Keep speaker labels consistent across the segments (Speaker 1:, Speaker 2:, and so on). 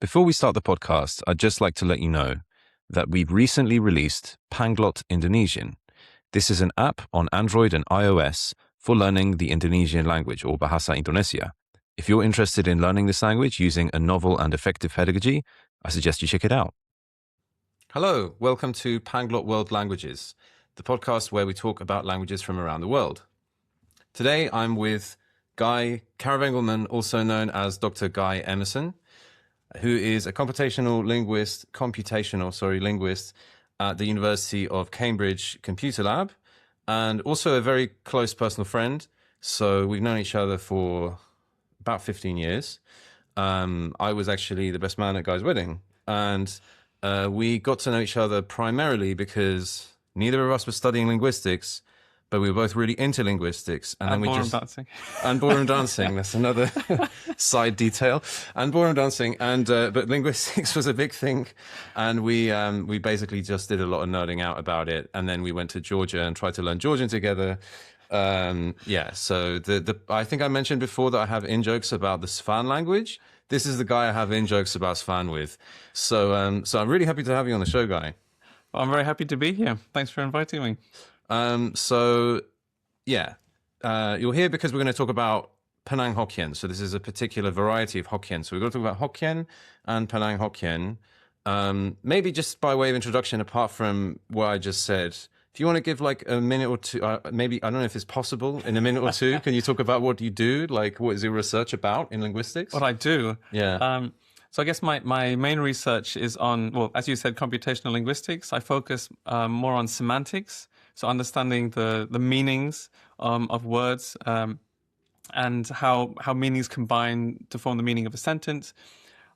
Speaker 1: Before we start the podcast, I'd just like to let you know that we've recently released Panglot Indonesian. This is an app on Android and iOS for learning the Indonesian language, or Bahasa Indonesia. If you're interested in learning this language using a novel and effective pedagogy, I suggest you check it out. Hello, welcome to Panglot World Languages, the podcast where we talk about languages from around the world. Today I'm with Guy Karavengleman, also known as Dr. Guy Emerson, who is a linguist at the University of Cambridge Computer Lab, and also a very close personal friend. So we've known each other for about 15 years. I was actually the best man at Guy's wedding, and we got to know each other primarily because neither of us were studying linguistics, but we were both really into linguistics. And then
Speaker 2: dancing.
Speaker 1: And ballroom dancing. That's another side detail. And ballroom dancing. And but linguistics was a big thing. And we basically just did a lot of nerding out about it. And then we went to Georgia and tried to learn Georgian together. So I think I mentioned before that I have in-jokes about the Svan language. This is the guy I have in-jokes about Svan with. So I'm really happy to have you on the show, Guy.
Speaker 2: Well, I'm very happy to be here. Thanks for inviting me.
Speaker 1: You're here because we're going to talk about Penang Hokkien. So this is a particular variety of Hokkien. So we're going to talk about Hokkien and Penang Hokkien. Maybe just by way of introduction, apart from what I just said, do you want to give like a minute or two, maybe, I don't know if it's possible, in a minute or two, can you talk about what you do? Like, what is your research about in linguistics?
Speaker 2: What I do?
Speaker 1: Yeah.
Speaker 2: So I guess my main research is on, well, as you said, computational linguistics. I focus more on semantics, so understanding the meanings of words and how meanings combine to form the meaning of a sentence.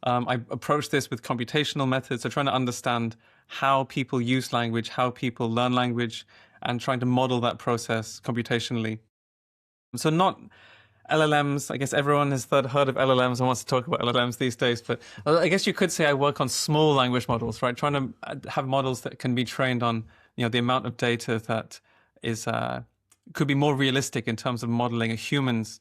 Speaker 2: I approach this with computational methods, so trying to understand how people use language, how people learn language, and trying to model that process computationally. So not LLMs. I guess everyone has heard of LLMs and wants to talk about LLMs these days, but I guess you could say I work on small language models, right? Trying to have models that can be trained on, the amount of data that is could be more realistic in terms of modeling a human's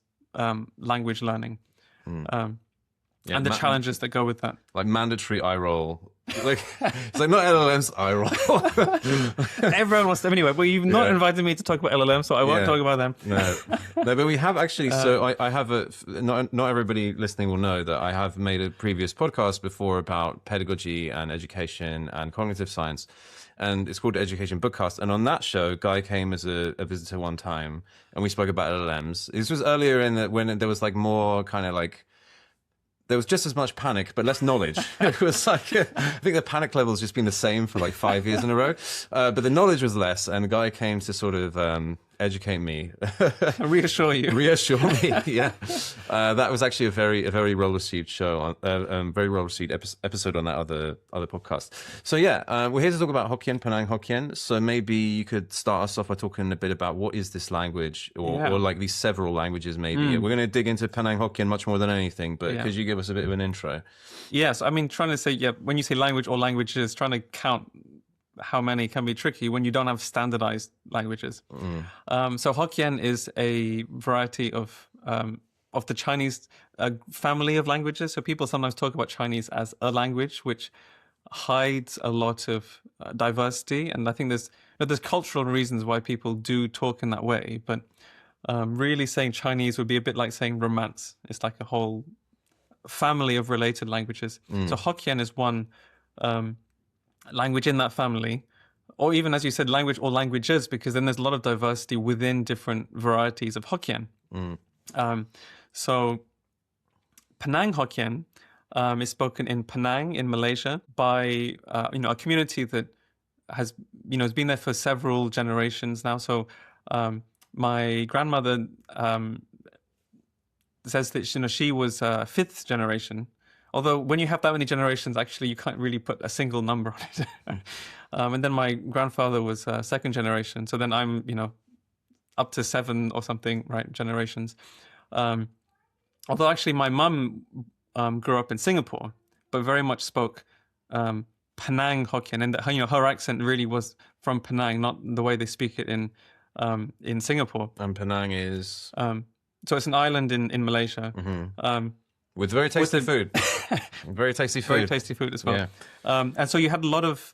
Speaker 2: language learning. And the challenges that go with that.
Speaker 1: Like mandatory eye roll. Like, it's like not LLMs, eye roll.
Speaker 2: Everyone wants to. Anyway, well, you've not invited me to talk about LLMs, so I won't talk about them.
Speaker 1: No, but we have actually, I have not everybody listening will know that I have made a previous podcast before about pedagogy and education and cognitive science. And it's called Education Bookcast. And on that show, Guy came as a visitor one time, and we spoke about LLMs. This was earlier when there was like more kind of like, there was just as much panic, but less knowledge. It was like, I think the panic level has just been the same for like 5 years in a row. But the knowledge was less, and the guy came to sort of educate me.
Speaker 2: Reassure you.
Speaker 1: Reassure me, yeah. That was actually a very well-received show, very well-received episode on that other podcast. So we're here to talk about Hokkien, Penang Hokkien. So maybe you could start us off by talking a bit about what is this language, or like these several languages maybe. We're going to dig into Penang Hokkien much more than anything, but could you give us a bit of an intro?
Speaker 2: Yes, I mean, trying to say, when you say language or languages, trying to count how many can be tricky when you don't have standardized languages. So Hokkien is a variety of the Chinese family of languages. So people sometimes talk about Chinese as a language, which hides a lot of diversity. And I think there's cultural reasons why people do talk in that way. But really saying Chinese would be a bit like saying romance. It's like a whole family of related languages. So Hokkien is one language in that family, or even, as you said, language or languages, because then there's a lot of diversity within different varieties of Hokkien. So Penang Hokkien is spoken in Penang in Malaysia by a community that has been there for several generations now. So my grandmother says that she was fifth generation. Although when you have that many generations, actually, you can't really put a single number on it. And then my grandfather was second generation. So then I'm, up to 7 or something, right, generations. Although actually my mum grew up in Singapore, but very much spoke Penang Hokkien. And her accent really was from Penang, not the way they speak it in Singapore.
Speaker 1: And Penang is?
Speaker 2: So it's an island in Malaysia.
Speaker 1: With very tasty food. Very tasty food.
Speaker 2: Very tasty food as well.
Speaker 1: Yeah.
Speaker 2: And so you had a lot of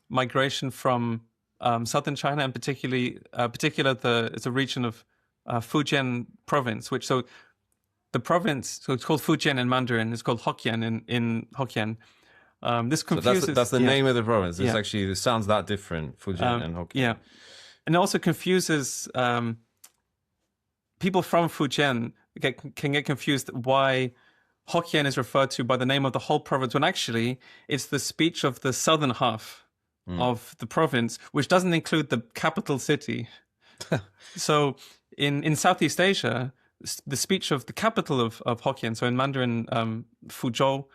Speaker 2: migration from southern China, and it's a region of Fujian province, which so the province, so it's called Fujian in Mandarin, it's called Hokkien in Hokkien. This confuses.
Speaker 1: So that's the name of the province. It's actually, it sounds that different, Fujian and Hokkien.
Speaker 2: Yeah. And it also confuses people from Fujian can get confused why Hokkien is referred to by the name of the whole province, when actually it's the speech of the southern half of the province, which doesn't include the capital city. So in Southeast Asia, the speech of the capital of Hokkien, so in Mandarin, Fuzhou,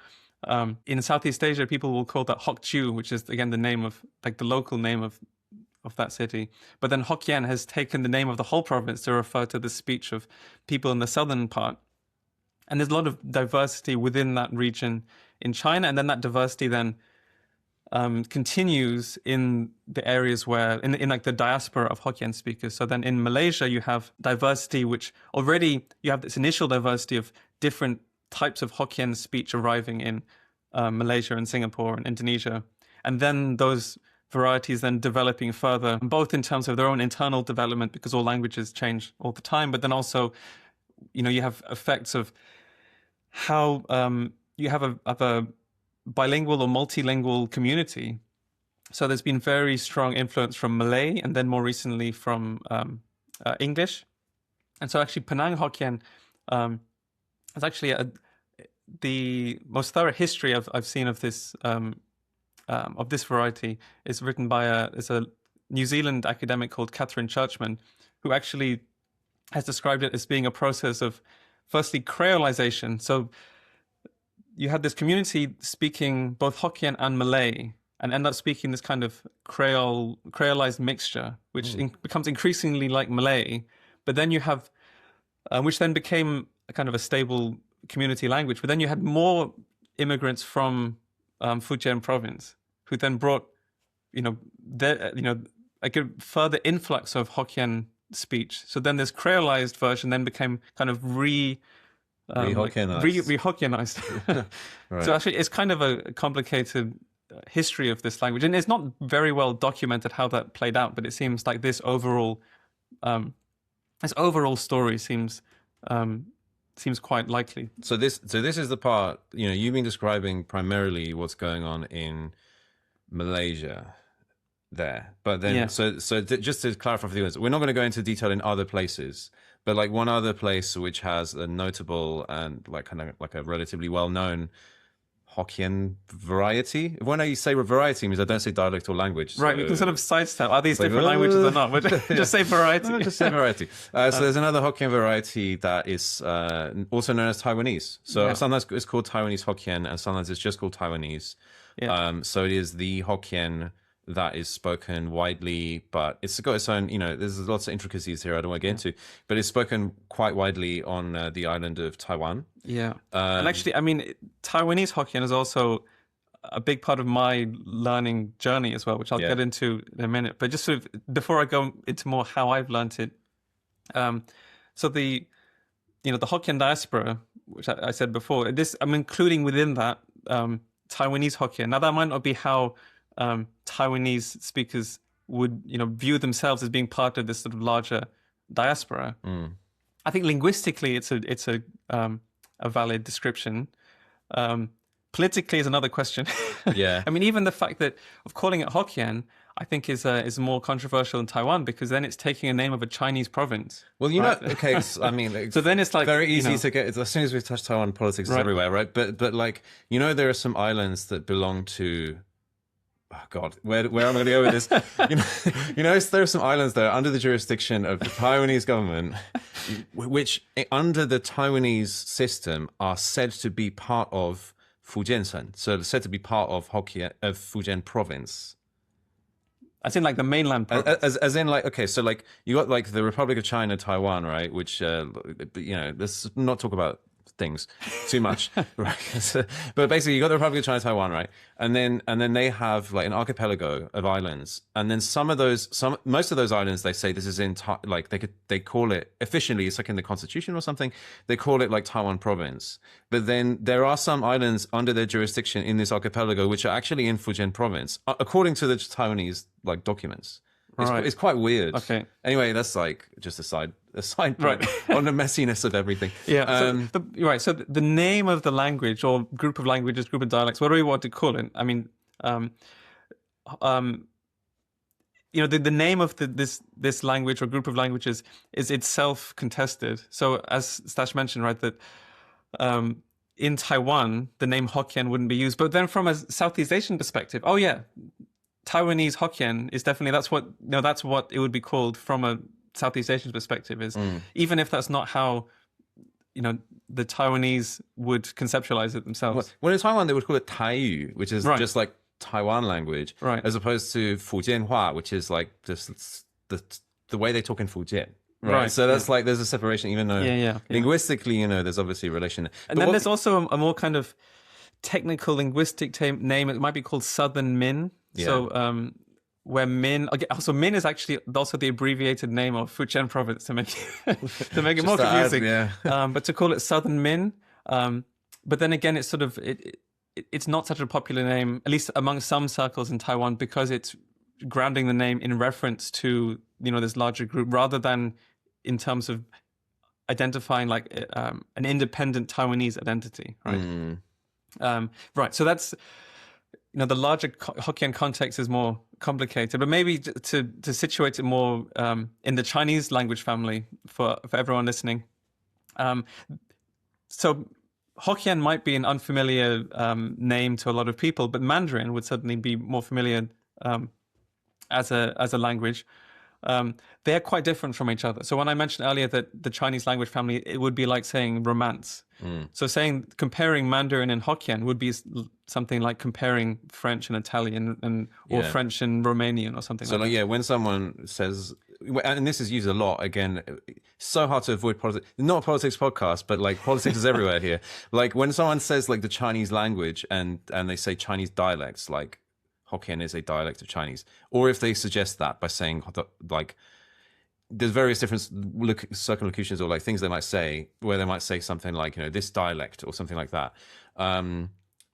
Speaker 2: in Southeast Asia, people will call that Hokjiu, which is, again, the name of, like, the local name of that city. But then Hokkien has taken the name of the whole province to refer to the speech of people in the southern part. And there's a lot of diversity within that region in China. And then that diversity then continues in the areas where, in like the diaspora of Hokkien speakers. So then in Malaysia, you have diversity, which already you have this initial diversity of different types of Hokkien speech arriving in Malaysia and Singapore and Indonesia. And then those varieties then developing further, both in terms of their own internal development, because all languages change all the time, but then also, you have effects of how you have a bilingual or multilingual community. So there's been very strong influence from Malay, and then more recently from English. And so actually Penang Hokkien is actually the most thorough history I've seen of this variety is written by a New Zealand academic called Catherine Churchman, who actually has described it as being a process of, firstly, creolization. So you had this community speaking both Hokkien and Malay, and end up speaking this kind of creolized mixture, which becomes increasingly like Malay. But then you have, which then became a kind of a stable community language. But then you had more immigrants from Fujian province, who then brought, like a further influx of Hokkien speech. So then this creolized version then became kind of re-Hokkien-ized.
Speaker 1: Right.
Speaker 2: So actually, it's kind of a complicated history of this language, and it's not very well documented how that played out. But it seems like this overall story seems quite likely.
Speaker 1: So this is the part, you've been describing primarily what's going on in Malaysia there, but then so just to clarify for the audience, we're not going to go into detail in other places, but like one other place which has a notable and like kind of like a relatively well-known Hokkien variety. When I say variety, means I don't say dialect or language.
Speaker 2: Right, we can sort of sidestep. Are these different languages or not? But just say variety.
Speaker 1: Just say variety. So there's another Hokkien variety that is also known as Taiwanese. So sometimes it's called Taiwanese Hokkien, and sometimes it's just called Taiwanese. Yeah. So it is the Hokkien that is spoken widely, but it's got its own, there's lots of intricacies here I don't want to get into, but it's spoken quite widely on the island of Taiwan.
Speaker 2: Yeah. And actually, I mean, Taiwanese Hokkien is also a big part of my learning journey as well, which I'll get into in a minute. But just sort of before I go into more how I've learned it, so the Hokkien diaspora, which I said before, I'm including within that Taiwanese Hokkien. Now, that might not be how Taiwanese speakers would, view themselves as being part of this sort of larger diaspora. I think linguistically, it's a valid description. Politically is another question.
Speaker 1: Yeah.
Speaker 2: I mean, even the fact of calling it Hokkien, I think is more controversial in Taiwan, because then it's taking a name of a Chinese province.
Speaker 1: Well, okay. I mean,
Speaker 2: so then it's like
Speaker 1: very easy to get. As soon as we touch Taiwan, politics is everywhere, right? But like, there are some islands that belong to. Oh God, where am I going to go with this? There are some islands that are under the jurisdiction of the Taiwanese government, which under the Taiwanese system are said to be part of Fujian, so said to be part of Fujian province.
Speaker 2: As in like the mainland province.
Speaker 1: As in like, okay, so like you got like the Republic of China, Taiwan, right? Which, let's not talk about things too much, right? But basically, you got the Republic of China, Taiwan, right? And then they have like an archipelago of islands, and then most of those islands, they say this is in like they call it officially, it's like in the constitution or something. They call it like Taiwan province, but then there are some islands under their jurisdiction in this archipelago which are actually in Fujian province, according to the Taiwanese like documents. It's quite weird.
Speaker 2: Okay.
Speaker 1: Anyway, that's like just a side point on the messiness of everything.
Speaker 2: Yeah. So the name of the language or group of languages, group of dialects, whatever you want to call it. I mean, the name of this language or group of languages is itself contested. So as Stash mentioned, right, that in Taiwan the name Hokkien wouldn't be used, but then from a Southeast Asian perspective, oh yeah, Taiwanese Hokkien is definitely that's what it would be called from a Southeast Asian perspective. Is even if that's not how the Taiwanese would conceptualize it themselves.
Speaker 1: Well, in Taiwan they would call it Taiyu, which is just like Taiwan language,
Speaker 2: right? As
Speaker 1: opposed to Fujianhua, which is like just the way they talk in Fujian. Right. So that's like there's a separation, even though linguistically, there's obviously a relation.
Speaker 2: And then there's also a more kind of technical linguistic name. It might be called Southern Min. Yeah. So where Min, also Min is actually also the abbreviated name of Fujian province to make it more confusing. But to call it Southern Min, but then again, it's sort of it's not such a popular name, at least among some circles in Taiwan, because it's grounding the name in reference to this larger group rather than in terms of identifying like an independent Taiwanese identity, right? Right. So that's the larger Hokkien context is more complicated, but maybe to situate it more in the Chinese language family for everyone listening. So Hokkien might be an unfamiliar name to a lot of people, but Mandarin would certainly be more familiar as a language. They're quite different from each other. So when I mentioned earlier that the Chinese language family, it would be like saying romance. So comparing Mandarin and Hokkien would be something like comparing French and Italian or French and Romanian or something like that. So
Speaker 1: when someone says, and this is used a lot, again, so hard to avoid politics, not a politics podcast, but like politics is everywhere here. Like when someone says like the Chinese language and they say Chinese dialects, like Hokkien is a dialect of Chinese, or if they suggest that by saying like there's various different circumlocutions or like things they might say where they might say something like this dialect or something like that.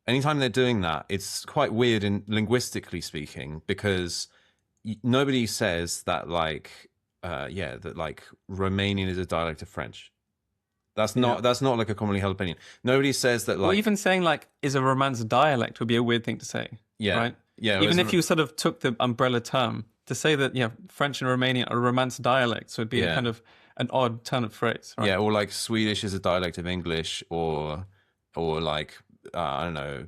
Speaker 1: Anytime they're doing that, it's quite weird in linguistically speaking, because nobody says that like Romanian is a dialect of French. That's not like a commonly held opinion. Nobody says that like,
Speaker 2: or even saying like is a Romance dialect would be a weird thing to say.
Speaker 1: Yeah.
Speaker 2: Right.
Speaker 1: Yeah.
Speaker 2: Even if you sort of took the umbrella term to say that French and Romanian are Romance dialects would be a kind of an odd turn of phrase. Right?
Speaker 1: Yeah. Or like Swedish is a dialect of English, or like I don't know.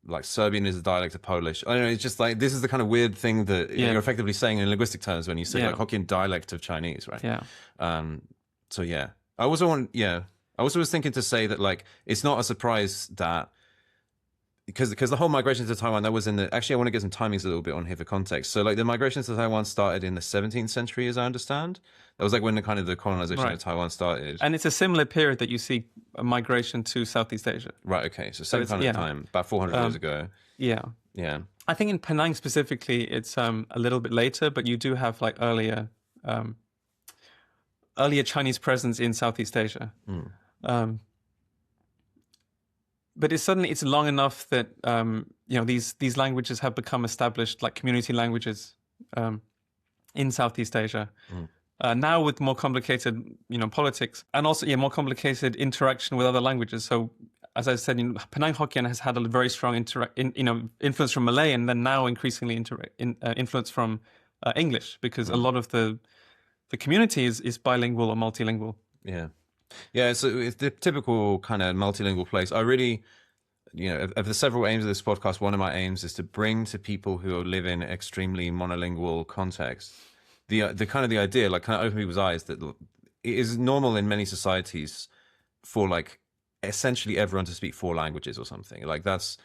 Speaker 1: Like Serbian is a dialect of Polish. I don't know. It's just like this is the kind of weird thing that you're effectively saying in linguistic terms when you say like Hokkien dialect of Chinese, right?
Speaker 2: Yeah.
Speaker 1: So I also was thinking to say that like it's not a surprise that because the whole migration to Taiwan that was actually I want to get some timings a little bit on here for context. So like the migration to Taiwan started in the 17th century, as I understand. That was like when the colonization of Taiwan started.
Speaker 2: And it's a similar period that you see a migration to Southeast Asia.
Speaker 1: Right, okay. So same kind of time, about 400 years ago.
Speaker 2: Yeah.
Speaker 1: Yeah.
Speaker 2: I think in Penang specifically, it's a little bit later, but you do have like earlier Chinese presence in Southeast Asia. But it's long enough that these languages have become established like community languages in Southeast Asia. Now with more complicated politics and also more complicated interaction with other languages. So as I said, Penang Hokkien has had a very strong influence from Malay, and then now increasingly influence from English, because a lot of the community is bilingual or multilingual.
Speaker 1: Yeah, so it's the typical kind of multilingual place. I really, of the several aims of this podcast, one of my aims is to bring to people who live in extremely monolingual contexts the idea, like kind of open people's eyes that it is normal in many societies for like essentially everyone to speak 4 languages or something. Like that's,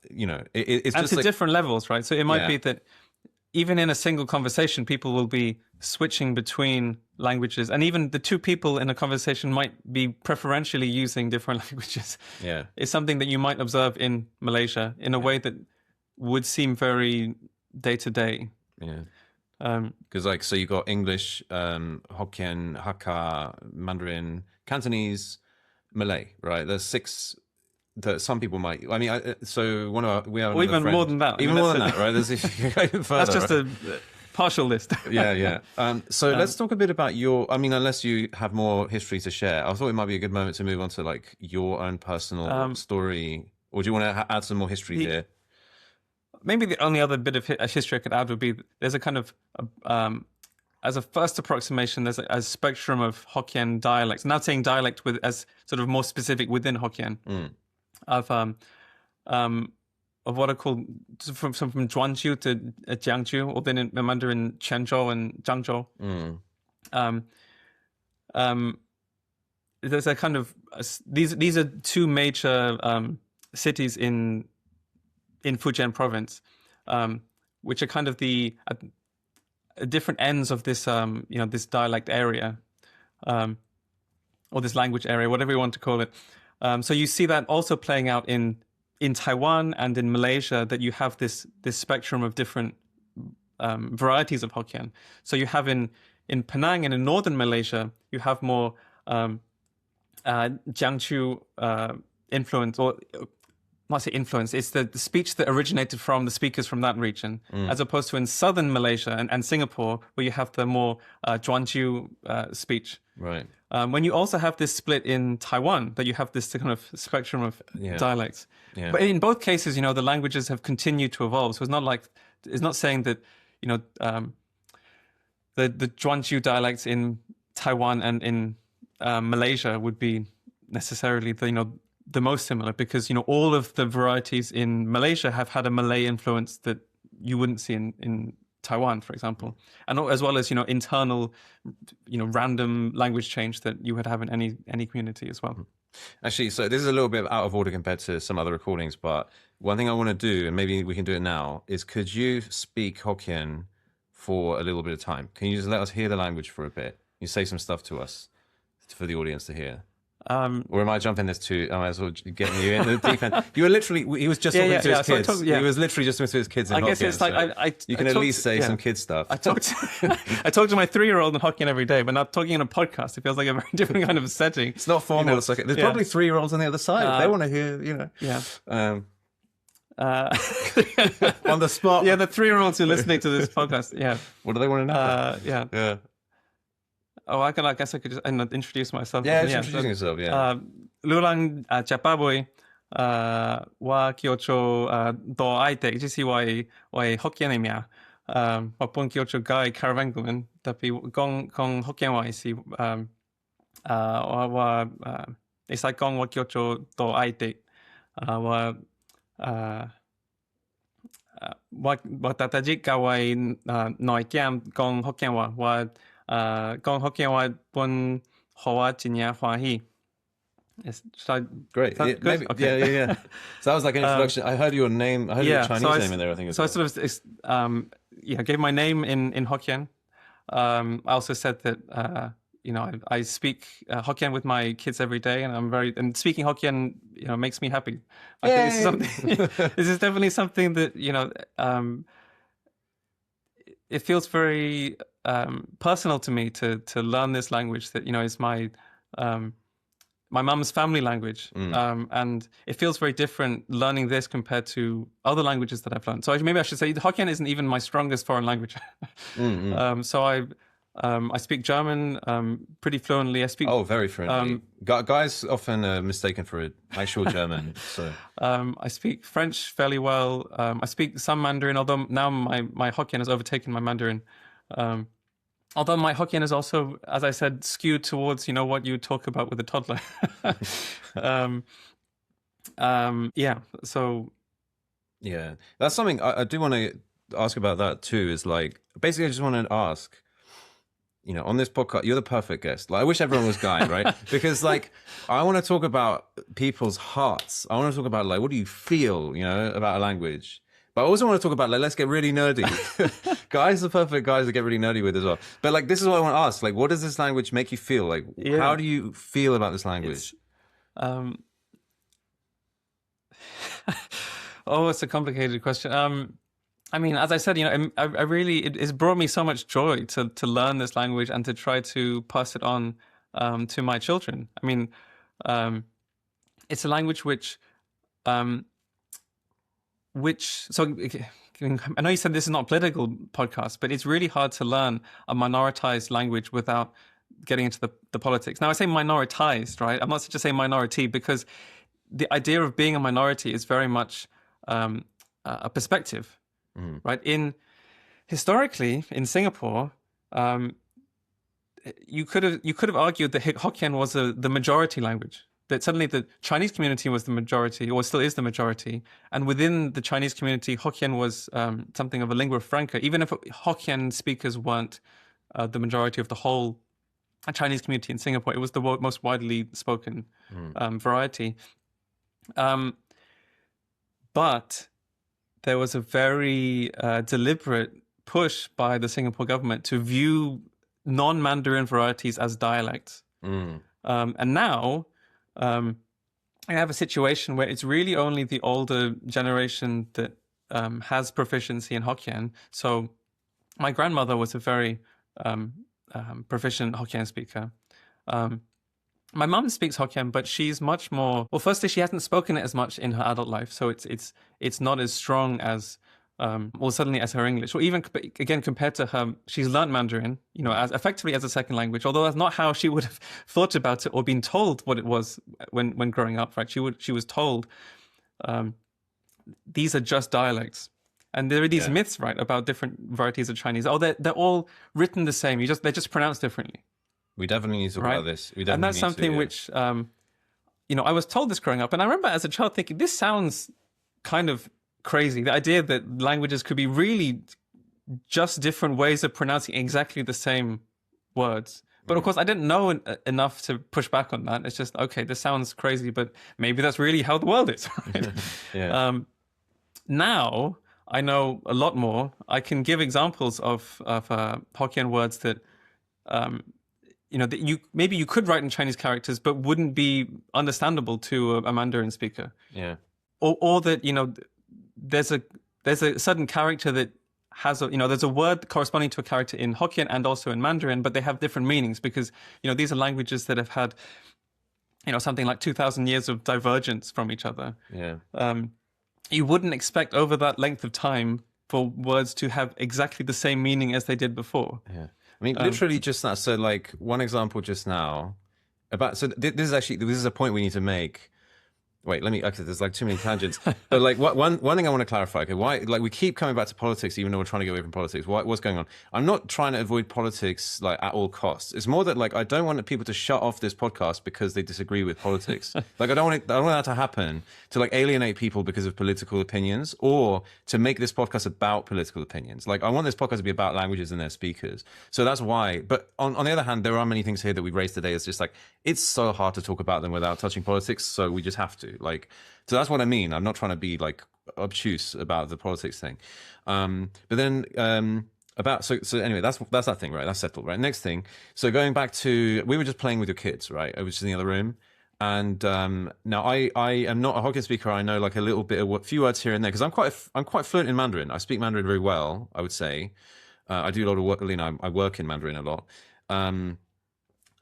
Speaker 1: it's
Speaker 2: and
Speaker 1: just
Speaker 2: to
Speaker 1: like,
Speaker 2: different levels, right? So it might be that even in a single conversation, people will be switching between languages, and even the two people in a conversation might be preferentially using different languages.
Speaker 1: Yeah.
Speaker 2: It's something that you might observe in Malaysia in a way that would seem very day to day.
Speaker 1: Yeah. Because like, so you got English, Hokkien, Hakka, Mandarin, Cantonese, Malay, right? There's 6 that some people might. I mean, so we have
Speaker 2: or even
Speaker 1: friend,
Speaker 2: more than that.
Speaker 1: Even more than that, right? There's if you go even further.
Speaker 2: That's just a partial list.
Speaker 1: Yeah. So let's talk a bit about your. I mean, unless you have more history to share, I thought it might be a good moment to move on to like your own personal story. Or do you want to add some more history here?
Speaker 2: Maybe the only other bit of history I could add would be there's a kind of, as a first approximation, there's a spectrum of Hokkien dialects. I'm not saying dialect as sort of more specific within Hokkien, of what are called from Zhuangjiu to Jiangjiu, or then in Mandarin Quanzhou and Zhangzhou. There's a kind of these are 2 major cities in Fujian province, which are kind of the different ends of this this dialect area, or this language area, whatever you want to call it. So you see that also playing out in Taiwan and in Malaysia, that you have this spectrum of different varieties of Hokkien. So you have in Penang and in northern Malaysia, you have more Jiangsu influence, or not say influence, it's the speech that originated from the speakers from that region, as opposed to in southern Malaysia and Singapore, where you have the more Zhuangjiu speech.
Speaker 1: Right.
Speaker 2: When you also have this split in Taiwan, that you have this kind of spectrum of dialects. Yeah. But in both cases, the languages have continued to evolve. So it's not saying that, the Zhuangjiu dialects in Taiwan and in Malaysia would be necessarily the most similar, because all of the varieties in Malaysia have had a Malay influence that you wouldn't see in Taiwan, for example, and as well as internal random language change that you would have in any community as well.
Speaker 1: Actually, so this is a little bit out of order compared to some other recordings, but one thing I want to do, and maybe we can do it now, is could you speak Hokkien for a little bit of time? Can you just let us hear the language for a bit? You say some stuff to us for the audience to hear. Or am I jumping this too? Am I as well getting you in the deep end? You were literally, he was just talking to his kids. He was literally just talking to his kids in Hokkien. I guess it's like, you can at least say some kid stuff.
Speaker 2: I talk to my 3-year-old in Hokkien every day, but not talking in a podcast. It feels like a very different kind of setting.
Speaker 1: It's not formal. It's like, there's probably 3-year-olds on the other side. They want to hear,
Speaker 2: Yeah.
Speaker 1: on the spot.
Speaker 2: Yeah, the 3-year-olds who are listening to this podcast. Yeah.
Speaker 1: What do they want to know?
Speaker 2: Yeah. Oh, I guess I could just introduce myself.
Speaker 1: Yeah, introducing yourself, yeah.
Speaker 2: Lulang Chapaboy, wa kyocho do aite, just why Hokkien emia. Papun kyocho Guy Karavengleman, tapi gong Hokkien wa isi, it's like gong wa kyocho do aite, wa tatajik kawai noi kiam gong Hokkien wa gong Hokkien wa pun hoa chinya hua hi.
Speaker 1: Great. Maybe, okay. Yeah. So that was like an introduction. I heard your name. I heard your Chinese name in there, I think.
Speaker 2: So I sort of gave my name in Hokkien. I also said that I speak Hokkien with my kids every day, and speaking Hokkien makes me happy. I think this is something. This is definitely something that it feels very personal to me to learn this language that is my mum's family language, and it feels very different learning this compared to other languages that I've learned. So maybe I should say Hokkien isn't even my strongest foreign language. So I speak German pretty fluently. I speak
Speaker 1: very fluently. Guys often mistaken for actual German. So
Speaker 2: I speak French fairly well. I speak some Mandarin, although now my Hokkien has overtaken my Mandarin. Although my Hokkien is also, as I said, skewed towards, what you talk about with a toddler. So.
Speaker 1: Yeah, that's something I do want to ask about that too, is like, basically I just want to ask, on this podcast, you're the perfect guest. Like, I wish everyone was Guy, right? Because like, I want to talk about people's hearts. I want to talk about like, what do you feel, about a language? But I also want to talk about, like, let's get really nerdy. Guys are perfect guys to get really nerdy with as well. But, like, this is what I want to ask. Like, what does this language make you feel? Like, how do you feel about this language?
Speaker 2: It's a complicated question. I mean, as I said, I really, it's brought me so much joy to learn this language and to try to pass it on to my children. I mean, it's a language so I know you said this is not a political podcast, but it's really hard to learn a minoritized language without getting into the politics. Now, I say minoritized, right? I'm not just saying minority, because the idea of being a minority is very much a perspective, right? Historically, in Singapore, you could have argued that Hokkien was the majority language. That suddenly the Chinese community was the majority, or still is the majority, and within the Chinese community, Hokkien was something of a lingua franca. Even if Hokkien speakers weren't the majority of the whole Chinese community in Singapore, it was the most widely spoken variety. But there was a very deliberate push by the Singapore government to view non-Mandarin varieties as dialects. And now I have a situation where it's really only the older generation that has proficiency in Hokkien. So my grandmother was a very proficient Hokkien speaker. My mum speaks Hokkien, but she's much more. Well, firstly, she hasn't spoken it as much in her adult life, so it's not as strong as, suddenly as her English. Or even again compared to her, she's learned Mandarin, as effectively as a second language. Although that's not how she would have thought about it or been told what it was when growing up. Right? She was told these are just dialects. And there are these myths, right, about different varieties of Chinese. Oh, they're all written the same. They're just pronounced differently.
Speaker 1: We definitely need to talk about this.
Speaker 2: And that's something which, I was told this growing up. And I remember as a child thinking, this sounds kind of crazy. The idea that languages could be really just different ways of pronouncing exactly the same words. But of course, I didn't know enough to push back on that. It's just, okay, this sounds crazy, but maybe that's really how the world is. Right? Now, I know a lot more. I can give examples of Hokkien words that, that you could write in Chinese characters, but wouldn't be understandable to a Mandarin speaker.
Speaker 1: Yeah.
Speaker 2: Or that there's a certain character that has there's a word corresponding to a character in Hokkien and also in Mandarin, but they have different meanings because these are languages that have had something like 2,000 years of divergence from each other.
Speaker 1: Yeah.
Speaker 2: You wouldn't expect over that length of time for words to have exactly the same meaning as they did before.
Speaker 1: Yeah. I mean, literally just that. So, like, one example just now about. So this is a point we need to make. Wait, okay, there's like too many tangents. But like one thing I want to clarify, okay, why, like, we keep coming back to politics even though we're trying to get away from politics. What's going on? I'm not trying to avoid politics like at all costs. It's more that, like, I don't want people to shut off this podcast because they disagree with politics. Like, I don't want that to happen, to like alienate people because of political opinions or to make this podcast about political opinions. Like, I want this podcast to be about languages and their speakers. So that's why. But on the other hand, there are many things here that we've raised today. It's just like, it's so hard to talk about them without touching politics. So we just have to. Like, so that's what I mean. I'm not trying to be like obtuse about the politics thing. But then so anyway, that's that thing, right? That's settled, right? Next thing. So going back to, we were just playing with your kids, right? I was just in the other room. And now I am not a Hokkien speaker. I know like a little bit of few words here and there because I'm quite fluent in Mandarin. I speak Mandarin very well, I would say. I do a lot of work. I work in Mandarin a lot.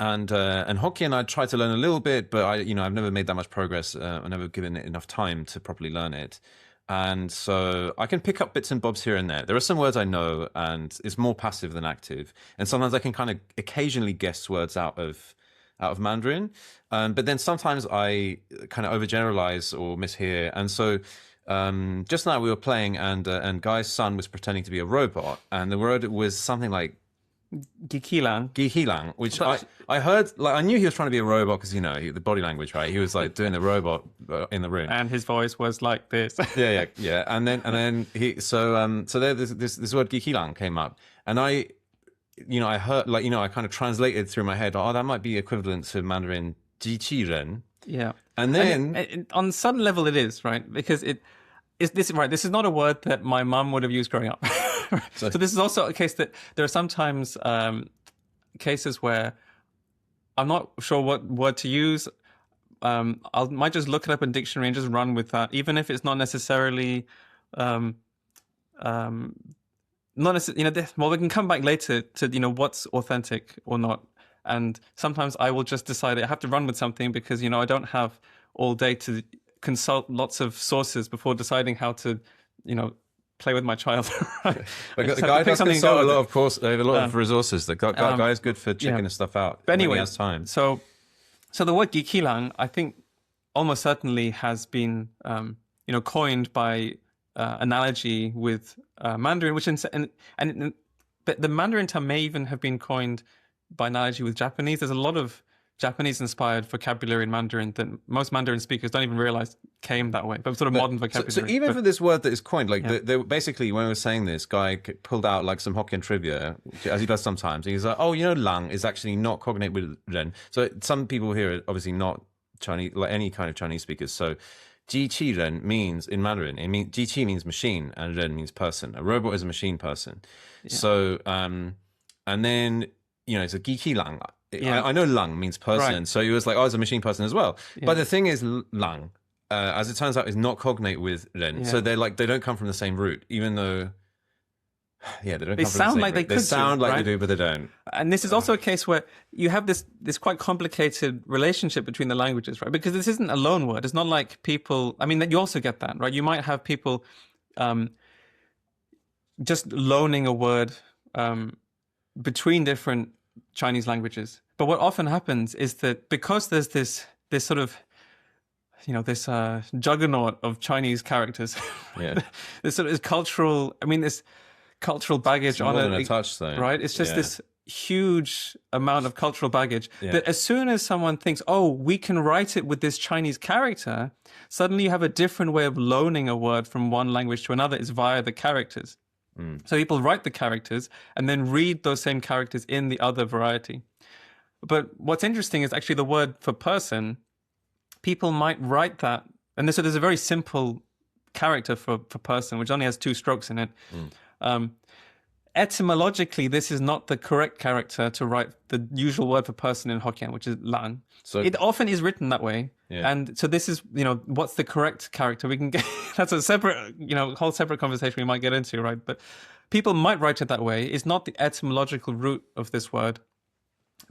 Speaker 1: And Hokkien I try to learn a little bit, but I've never made that much progress. I've never given it enough time to properly learn it. And so I can pick up bits and bobs here and there. There are some words I know, and it's more passive than active. And sometimes I can kind of occasionally guess words out of Mandarin. But then sometimes I kind of overgeneralize or mishear. And so just now we were playing, and Guy's son was pretending to be a robot, and the word was something like Gihilang, which I heard, like, I knew he was trying to be a robot because, the body language, right? He was like doing the robot in the room.
Speaker 2: And his voice was like this.
Speaker 1: Yeah. And then he, so there, this word Gihilang came up. And I heard, like, I kind of translated through my head, that might be equivalent to Mandarin Jiqiren.
Speaker 2: Yeah.
Speaker 1: And then
Speaker 2: on some level it is, right? Because is this right? This is not a word that my mum would have used growing up. So this is also a case that there are sometimes cases where I'm not sure what word to use. I might just look it up in dictionary and just run with that, even if it's not necessarily, not necessarily, well, we can come back later to, what's authentic or not. And sometimes I will just decide I have to run with something because, I don't have all day to consult lots of sources before deciding how to, play with my child. Right?
Speaker 1: The guy does consult a lot of course. They have a lot of resources. The guy is good for checking this stuff out.
Speaker 2: But anyway,
Speaker 1: he has time.
Speaker 2: So the word gikilang, I think, almost certainly has been, coined by analogy with Mandarin, but the Mandarin term may even have been coined by analogy with Japanese. There's a lot of Japanese-inspired vocabulary in Mandarin that most Mandarin speakers don't even realize came that way, but sort of modern vocabulary.
Speaker 1: So even for this word that is coined, basically when I was saying this, Guy pulled out like some Hokkien trivia, as he does sometimes. He's like, lang is actually not cognate with ren. So some people here are obviously not Chinese, like any kind of Chinese speakers. So ji qi ren means, in Mandarin, ji qi means machine and ren means person. A robot is a machine person. Yeah. So, and then, it's a gi qi lang. I know lang means person, right. So he was like, it's a machine person as well. Yeah. But the thing is, lang, as it turns out, is not cognate with ren. Yeah. So they don't come from the same root, even though, they don't. They
Speaker 2: sound like they could.
Speaker 1: They sound like
Speaker 2: right?
Speaker 1: they do, but they don't.
Speaker 2: And this is also a case where you have this quite complicated relationship between the languages, right? Because this isn't a loan word. It's not like people. I mean, you also get that, right? You might have people just loaning a word between different Chinese languages. But what often happens is that because there's this sort of, this juggernaut of Chinese characters, this sort of cultural, this cultural baggage on it.
Speaker 1: A touchstone.
Speaker 2: Right? It's just this huge amount of cultural baggage that as soon as someone thinks, we can write it with this Chinese character, suddenly you have a different way of loaning a word from one language to another is via the characters. So people write the characters and then read those same characters in the other variety. But what's interesting is actually the word for person, people might write that. And so there's a very simple character for person, which only has 2 strokes in it. Etymologically, this is not the correct character to write the usual word for person in Hokkien, which is lang. So it often is written that way. Yeah. And so this is, what's the correct character? We can get, that's a separate, whole separate conversation we might get into, right? But people might write it that way. It's not the etymological root of this word,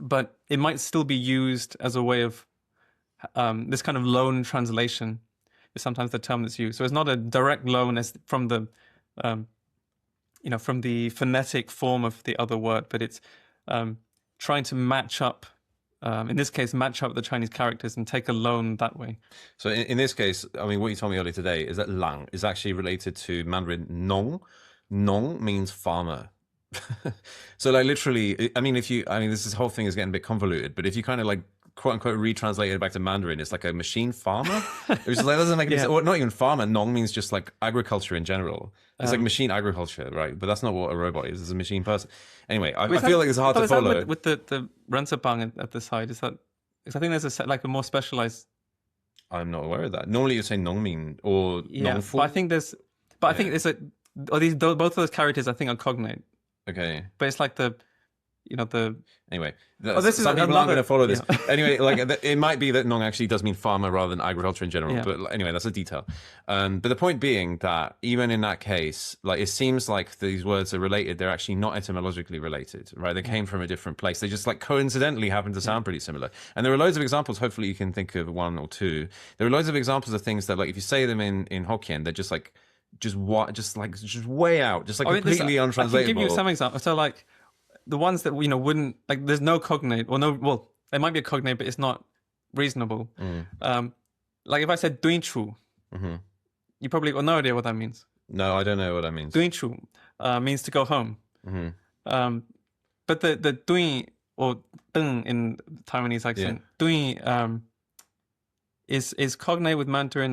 Speaker 2: but it might still be used as a way of this kind of loan translation is sometimes the term that's used. So it's not a direct loan as from the, from the phonetic form of the other word, but it's trying to match up, in this case, match up the Chinese characters and take a loan that way.
Speaker 1: So in this case, what you told me earlier today is that lang is actually related to Mandarin nong. Nong means farmer. So like literally, this whole thing is getting a bit convoluted, but if you kind of like quote unquote retranslate it back to Mandarin, it's like a machine farmer. It was like, doesn't make any sense. Or not even farmer. Nong means just like agriculture in general. It's like machine agriculture, right? But that's not what a robot is. It's a machine person. Anyway, I feel like it's hard to follow.
Speaker 2: With the rensabang at the side, is that? Because I think there's a more specialized.
Speaker 1: I'm not aware of that. Normally, you say nongmin or nongfu.
Speaker 2: But I think there's. But I think there's both of those characters I think are cognate.
Speaker 1: Okay.
Speaker 2: But it's like the.
Speaker 1: Anyway,
Speaker 2: some
Speaker 1: people aren't going to follow this. Anyway, it might be that nong actually does mean farmer rather than agriculture in general. But anyway, that's a detail. But the point being that even in that case, it seems like these words are related. They're actually not etymologically related, right? They came from a different place. They just coincidentally happen to sound pretty similar. And there are loads of examples. Hopefully, you can think of 1 or 2. There are loads of examples of things that, if you say them in Hokkien, they're just way out, completely untranslatable.
Speaker 2: I can give you some examples. So the ones that wouldn't there's no cognate or no. Well, there might be a cognate, but it's not reasonable. If I said duin chu, you probably got no idea what that means.
Speaker 1: No, I don't know what that means.
Speaker 2: Duin chu means to go home. But the duin or deng in Taiwanese accent, duin is cognate with Mandarin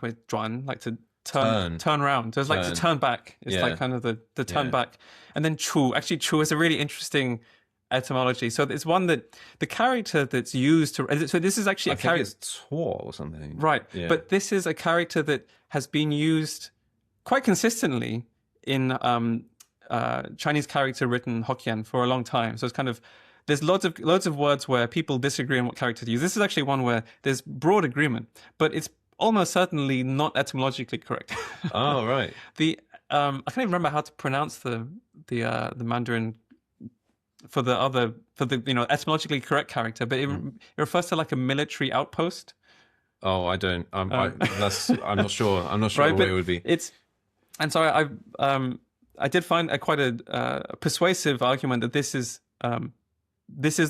Speaker 2: with zhuan, to turn around. So it's to turn back. It's kind of the turn back. And then chu. Actually, chu is a really interesting etymology. So it's one that the character that's used to. So this is actually
Speaker 1: I think it's Tor or something.
Speaker 2: Right.
Speaker 1: Yeah.
Speaker 2: But this is a character that has been used quite consistently in Chinese character written Hokkien for a long time. So it's kind of, there's loads of words where people disagree on what character to use. This is actually one where there's broad agreement, but it's almost certainly not etymologically correct.
Speaker 1: Oh, right.
Speaker 2: I can't even remember how to pronounce the Mandarin for the etymologically correct character, but it refers to like a military outpost.
Speaker 1: Oh, I don't. I'm not sure. I'm not sure
Speaker 2: Right,
Speaker 1: what
Speaker 2: but
Speaker 1: it would be.
Speaker 2: And so I did find quite a persuasive argument that this is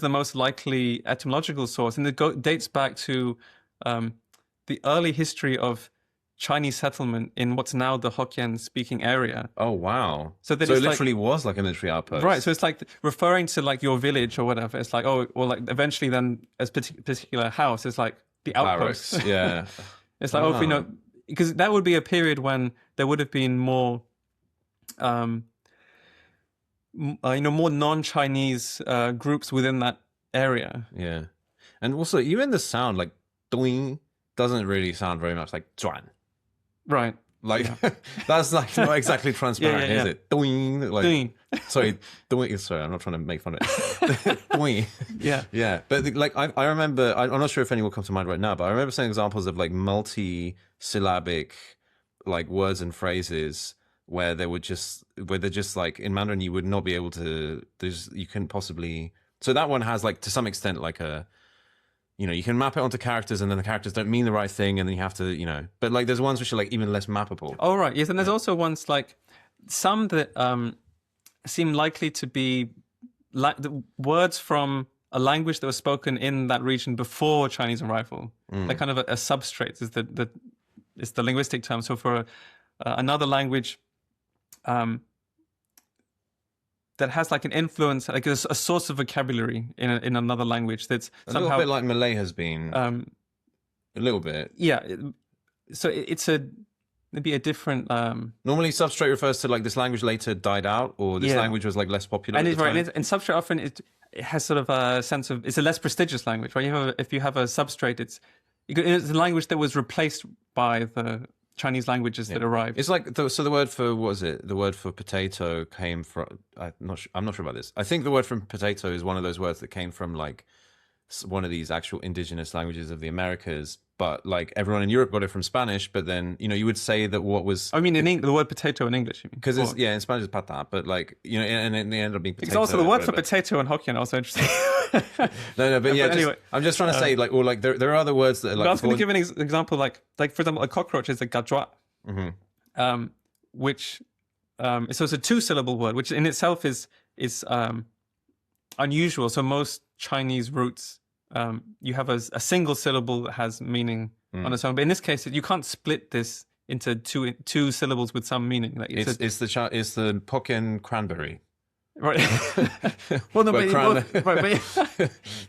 Speaker 2: the most likely etymological source, and it dates back to the early history of Chinese settlement in what's now the Hokkien-speaking area.
Speaker 1: Oh, wow.
Speaker 2: So
Speaker 1: it literally was like a military outpost.
Speaker 2: Right, so it's like referring to like your village or whatever. It's like, oh, well, like eventually then a particular house is like the outpost.
Speaker 1: Barracks, yeah.
Speaker 2: It's like, if we because that would be a period when there would have been more, more non-Chinese groups within that area.
Speaker 1: Yeah. And also, even the sound, like, doing, doesn't really sound very much like zhuan.
Speaker 2: Right.
Speaker 1: Like, that's like not exactly transparent, is it? Doing, like,
Speaker 2: Doing.
Speaker 1: Sorry, I'm not trying to make fun of it. Doing.
Speaker 2: Yeah.
Speaker 1: Yeah. But, like, I remember, I'm not sure if any will come to mind right now, but I remember some examples of, like, multi-syllabic, like, words and phrases where they're just like, in Mandarin, you would not be able to, you couldn't possibly, so that one has, like, to some extent, like you can map it onto characters and then the characters don't mean the right thing and then you have to, but like there's ones which are like even less mappable.
Speaker 2: Oh, right. Yes. And there's also ones like some that seem likely to be like the words from a language that was spoken in that region before Chinese arrival. Like kind of a substrate is the linguistic term. So for another language that has like an influence, like a source of vocabulary in another language that's
Speaker 1: a little bit like Malay has been. A little bit.
Speaker 2: Yeah. So it's maybe a different.
Speaker 1: Normally, substrate refers to like this language later died out, or this language was like less popular.
Speaker 2: And it's right. And substrate often it has sort of a sense of it's a less prestigious language, right? If you have a substrate, it's a language that was replaced by the Chinese languages that arrived.
Speaker 1: It's like so the word for what was it? The word for potato came from. I'm not sure about this. I think the word from potato is one of those words that came from like one of these actual indigenous languages of the Americas. But like everyone in Europe got it from Spanish. But then you would say that what was.
Speaker 2: I mean, the word potato in English.
Speaker 1: Because in Spanish it's pata, but like and it ended up being potato.
Speaker 2: Because also the word for potato in Hokkien also interesting.
Speaker 1: No, but yeah. Anyway, I'm just trying to say like, or like there are other words that are like.
Speaker 2: I was going to give an example, like for example, a cockroach is a gadroit, which so it's a 2-syllable word, which in itself is unusual. So most Chinese roots, you have a single syllable that has meaning on its own, but in this case, you can't split this into two syllables with some meaning. Like
Speaker 1: it's the Hokkien cranberry.
Speaker 2: Right. Well, no, but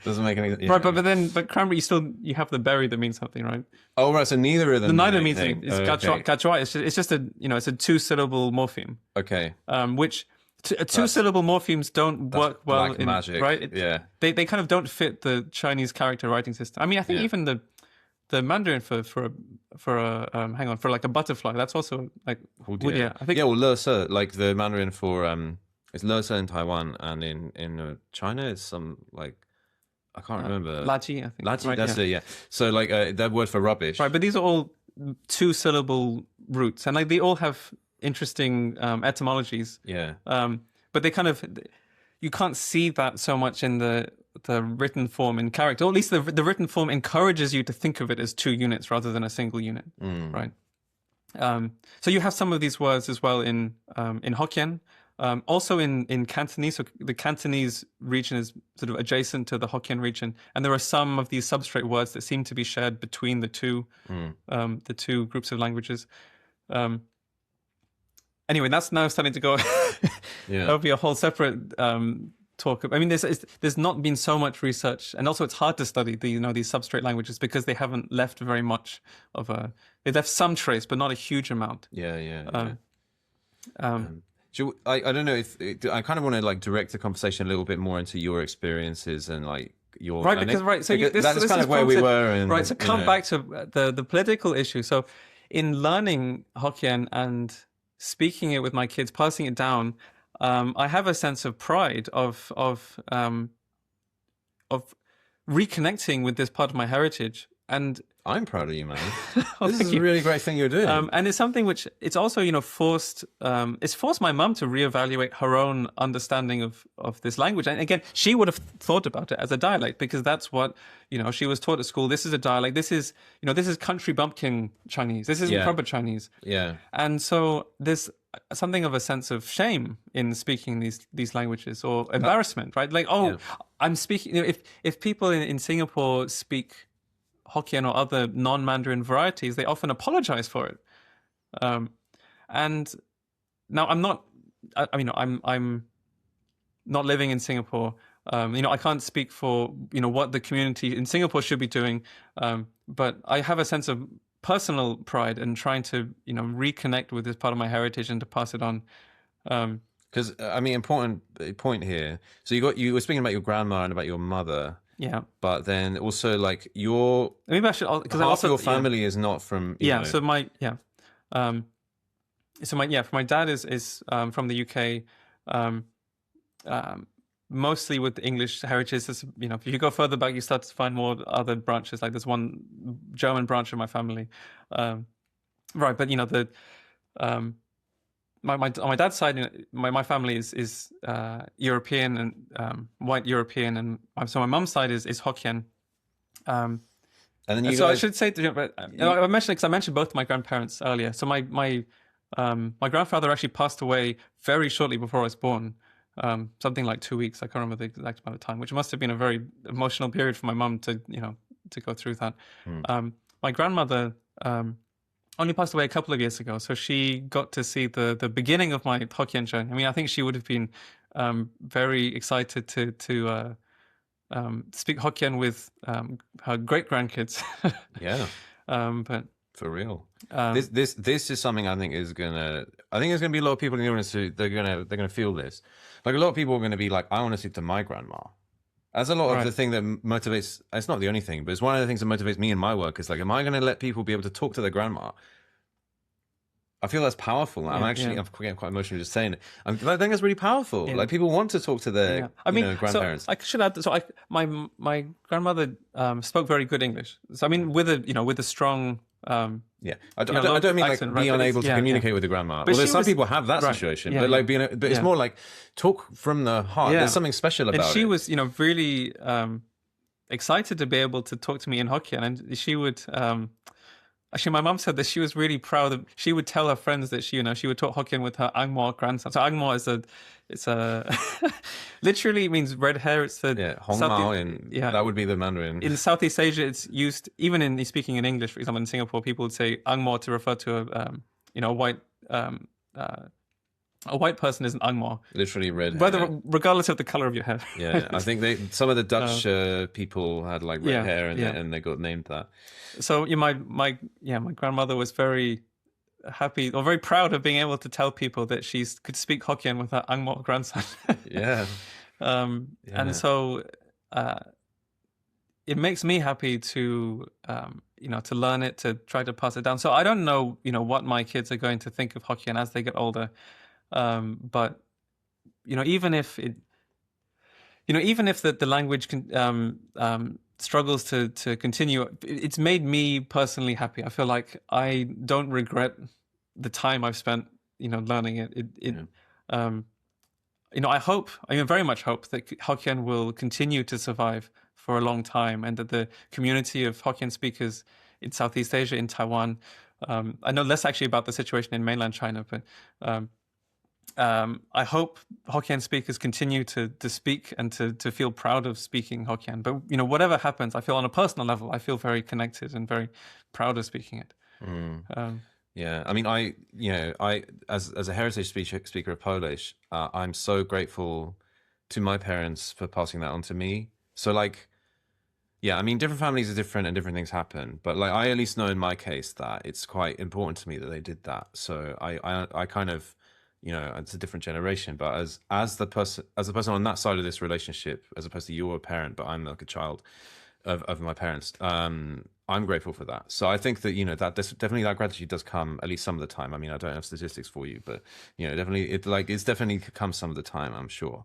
Speaker 1: doesn't make any. Yeah.
Speaker 2: Right, but cranberry, you have the berry that means something, right?
Speaker 1: Oh, right. So neither of them.
Speaker 2: Neither means anything. It's gadroit. It's just a 2-syllable morpheme.
Speaker 1: Okay.
Speaker 2: Which two-syllable morphemes don't work well in
Speaker 1: magic,
Speaker 2: right. They kind of don't fit the Chinese character writing system. I mean, I think even the Mandarin for like a butterfly, that's also like I think
Speaker 1: le like the Mandarin for it's le in Taiwan, and in China it's some like I can't remember.
Speaker 2: Laji, I think.
Speaker 1: Laji, that's it. Yeah. So like that word for rubbish.
Speaker 2: Right, but these are all 2-syllable roots, and like they all have interesting etymologies.
Speaker 1: Yeah.
Speaker 2: But they kind of you can't see that so much in the written form in character. Or at least the written form encourages you to think of it as 2 units rather than a single unit. Right. So you have some of these words as well in Hokkien. Also in Cantonese, so the Cantonese region is sort of adjacent to the Hokkien region, and there are some of these substrate words that seem to be shared between the two groups of languages. Anyway, that's now starting to go. That'll be a whole separate talk. I mean, there's not been so much research, and also it's hard to study these substrate languages because they haven't left very much of a. They left some trace, but not a huge amount.
Speaker 1: Yeah. I don't know if I kind of want to like direct the conversation a little bit more into your experiences and like your
Speaker 2: right, because right, so
Speaker 1: that's kind of where we were, and
Speaker 2: right. So come back to the political issue. So in learning Hokkien and speaking it with my kids, passing it down, I have a sense of pride of reconnecting with this part of my heritage. And
Speaker 1: I'm proud of you, man.
Speaker 2: well,
Speaker 1: This is a really great thing you're doing.
Speaker 2: And it's something which it's also, forced. It's forced my mum to reevaluate her own understanding of this language. And again, she would have thought about it as a dialect because that's what she was taught at school. This is a dialect. This is this is country bumpkin Chinese. This isn't proper Chinese.
Speaker 1: Yeah.
Speaker 2: And so there's something of a sense of shame in speaking these languages, or embarrassment, right? Like, I'm speaking. If people in Singapore speak Hokkien or other non-Mandarin varieties, they often apologize for it. And now I'm not. I'm not living in Singapore. I can't speak for what the community in Singapore should be doing. But I have a sense of personal pride in trying to reconnect with this part of my heritage and to pass it on.
Speaker 1: Because important point here. So you were speaking about your grandma and about your mother.
Speaker 2: Yeah,
Speaker 1: but then also like
Speaker 2: maybe I should, because
Speaker 1: half your family is not from
Speaker 2: So my my dad is from the UK, mostly with English heritage. If you go further back, you start to find more other branches. Like there's one German branch of my family, right? But on my dad's side, my family is European and white European, and so my mum's side is Hokkien.
Speaker 1: And then
Speaker 2: I should say, I mentioned both my grandparents earlier. So my grandfather actually passed away very shortly before I was born, something like 2 weeks. I can't remember the exact amount of time, which must have been a very emotional period for my mum to go through that. My grandmother only passed away a couple of years ago, so she got to see the beginning of my Hokkien journey. I mean, I think she would have been very excited to speak Hokkien with her great grandkids.
Speaker 1: Yeah,
Speaker 2: but
Speaker 1: for real, this is something I think there's gonna be a lot of people in the audience who they're gonna feel this. Like a lot of people are gonna be like, I want to speak to my grandma. That's a lot of the thing that motivates. It's not the only thing, but it's one of the things that motivates me in my work. Is like, am I going to let people be able to talk to their grandma? I feel that's powerful. I'm getting quite emotional just saying it. I think that's really powerful. Like people want to talk to their grandparents.
Speaker 2: So I should add. So my grandmother spoke very good English. So I mean, with a strong. I don't mean accent, like be unable to communicate with the grandma. Although some people have that situation, but like but it's more like talk from the heart. There's something special about it. And she was, really excited to be able to talk to me in Hokkien, and she would. Actually, my mum said that she was really proud of. She would tell her friends that she would talk Hokkien with her Angmo grandson. So Angmo it's a literally means red hair. It's the
Speaker 1: Hong Mao that would be the Mandarin.
Speaker 2: In Southeast Asia, it's used even in speaking in English. For example, in Singapore, people would say Angmo to refer to a white person is an Angmo.
Speaker 1: Literally red hair.
Speaker 2: Regardless of the color of your hair.
Speaker 1: Yeah, I think some of the Dutch people had like red hair and they got named that.
Speaker 2: So my grandmother was very happy or very proud of being able to tell people that she could speak Hokkien with her Angmo grandson. And so it makes me happy to to learn it, to try to pass it down. So I don't know what my kids are going to think of Hokkien as they get older. But even if the language struggles to continue, it's made me personally happy. I feel like I don't regret the time I've spent learning it. I very much hope that Hokkien will continue to survive for a long time, and that the community of Hokkien speakers in Southeast Asia, in Taiwan, I know less actually about the situation in mainland China, but I hope Hokkien speakers continue to speak and to feel proud of speaking Hokkien. But whatever happens, I feel on a personal level, I feel very connected and very proud of speaking it.
Speaker 1: I mean, I as a heritage speaker of Polish, I'm so grateful to my parents for passing that on to me. So like, I mean, different families are different and different things happen, but like I at least know in my case that it's quite important to me that they did that. So I kind of it's a different generation. But as the person on that side of this relationship, as opposed to you're a parent, but I'm like a child of my parents, I'm grateful for that. So I think that, that definitely that gratitude does come at least some of the time. I mean, I don't have statistics for you, but definitely it's definitely come some of the time, I'm sure.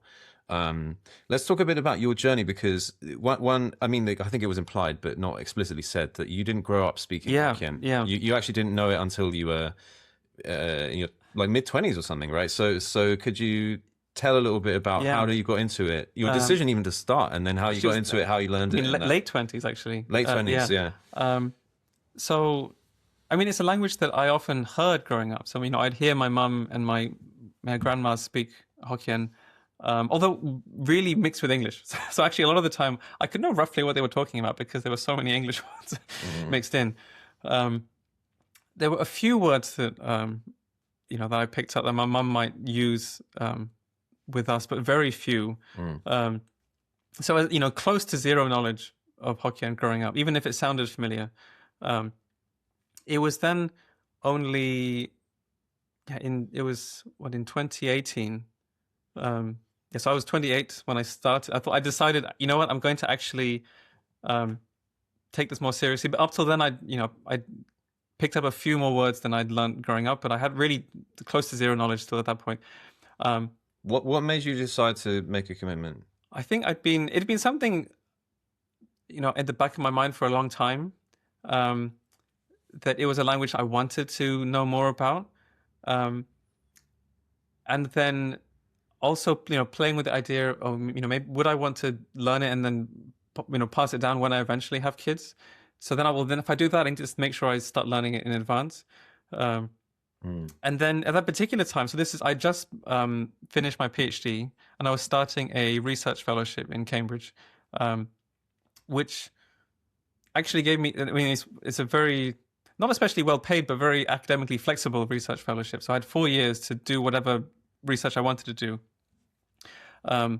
Speaker 1: Let's talk a bit about your journey, because I mean, I think it was implied but not explicitly said that you didn't grow up speaking Hokkien.
Speaker 2: Yeah.
Speaker 1: You actually didn't know it until you were in your like mid-20s or something, right? So could you tell a little bit about how you got into it, your decision even to start, and then how you got into it, how you learned it?
Speaker 2: Late 20s, actually.
Speaker 1: Late 20s, yeah.
Speaker 2: So, I mean, it's a language that I often heard growing up. So, I'd hear my mum and my grandma speak Hokkien, although really mixed with English. So actually, a lot of the time, I could know roughly what they were talking about because there were so many English words mixed in. There were a few words that, that I picked up that my mum might use with us, but very few. So, close to zero knowledge of Hokkien growing up, even if it sounded familiar. It was then only, in 2018. So I was 28 when I started. I decided, I'm going to actually take this more seriously. But up till then, I picked up a few more words than I'd learned growing up, but I had really close to zero knowledge still at that point.
Speaker 1: What made you decide to make a commitment?
Speaker 2: I think it'd been something, at the back of my mind for a long time, that it was a language I wanted to know more about. And then also, playing with the idea of, maybe would I want to learn it and then, pass it down when I eventually have kids? So then if I do that, I can just make sure I start learning it in advance. And then at that particular time, I just finished my PhD, and I was starting a research fellowship in Cambridge, which actually gave me, it's a very, not especially well paid, but very academically flexible research fellowship. So I had 4 years to do whatever research I wanted to do. And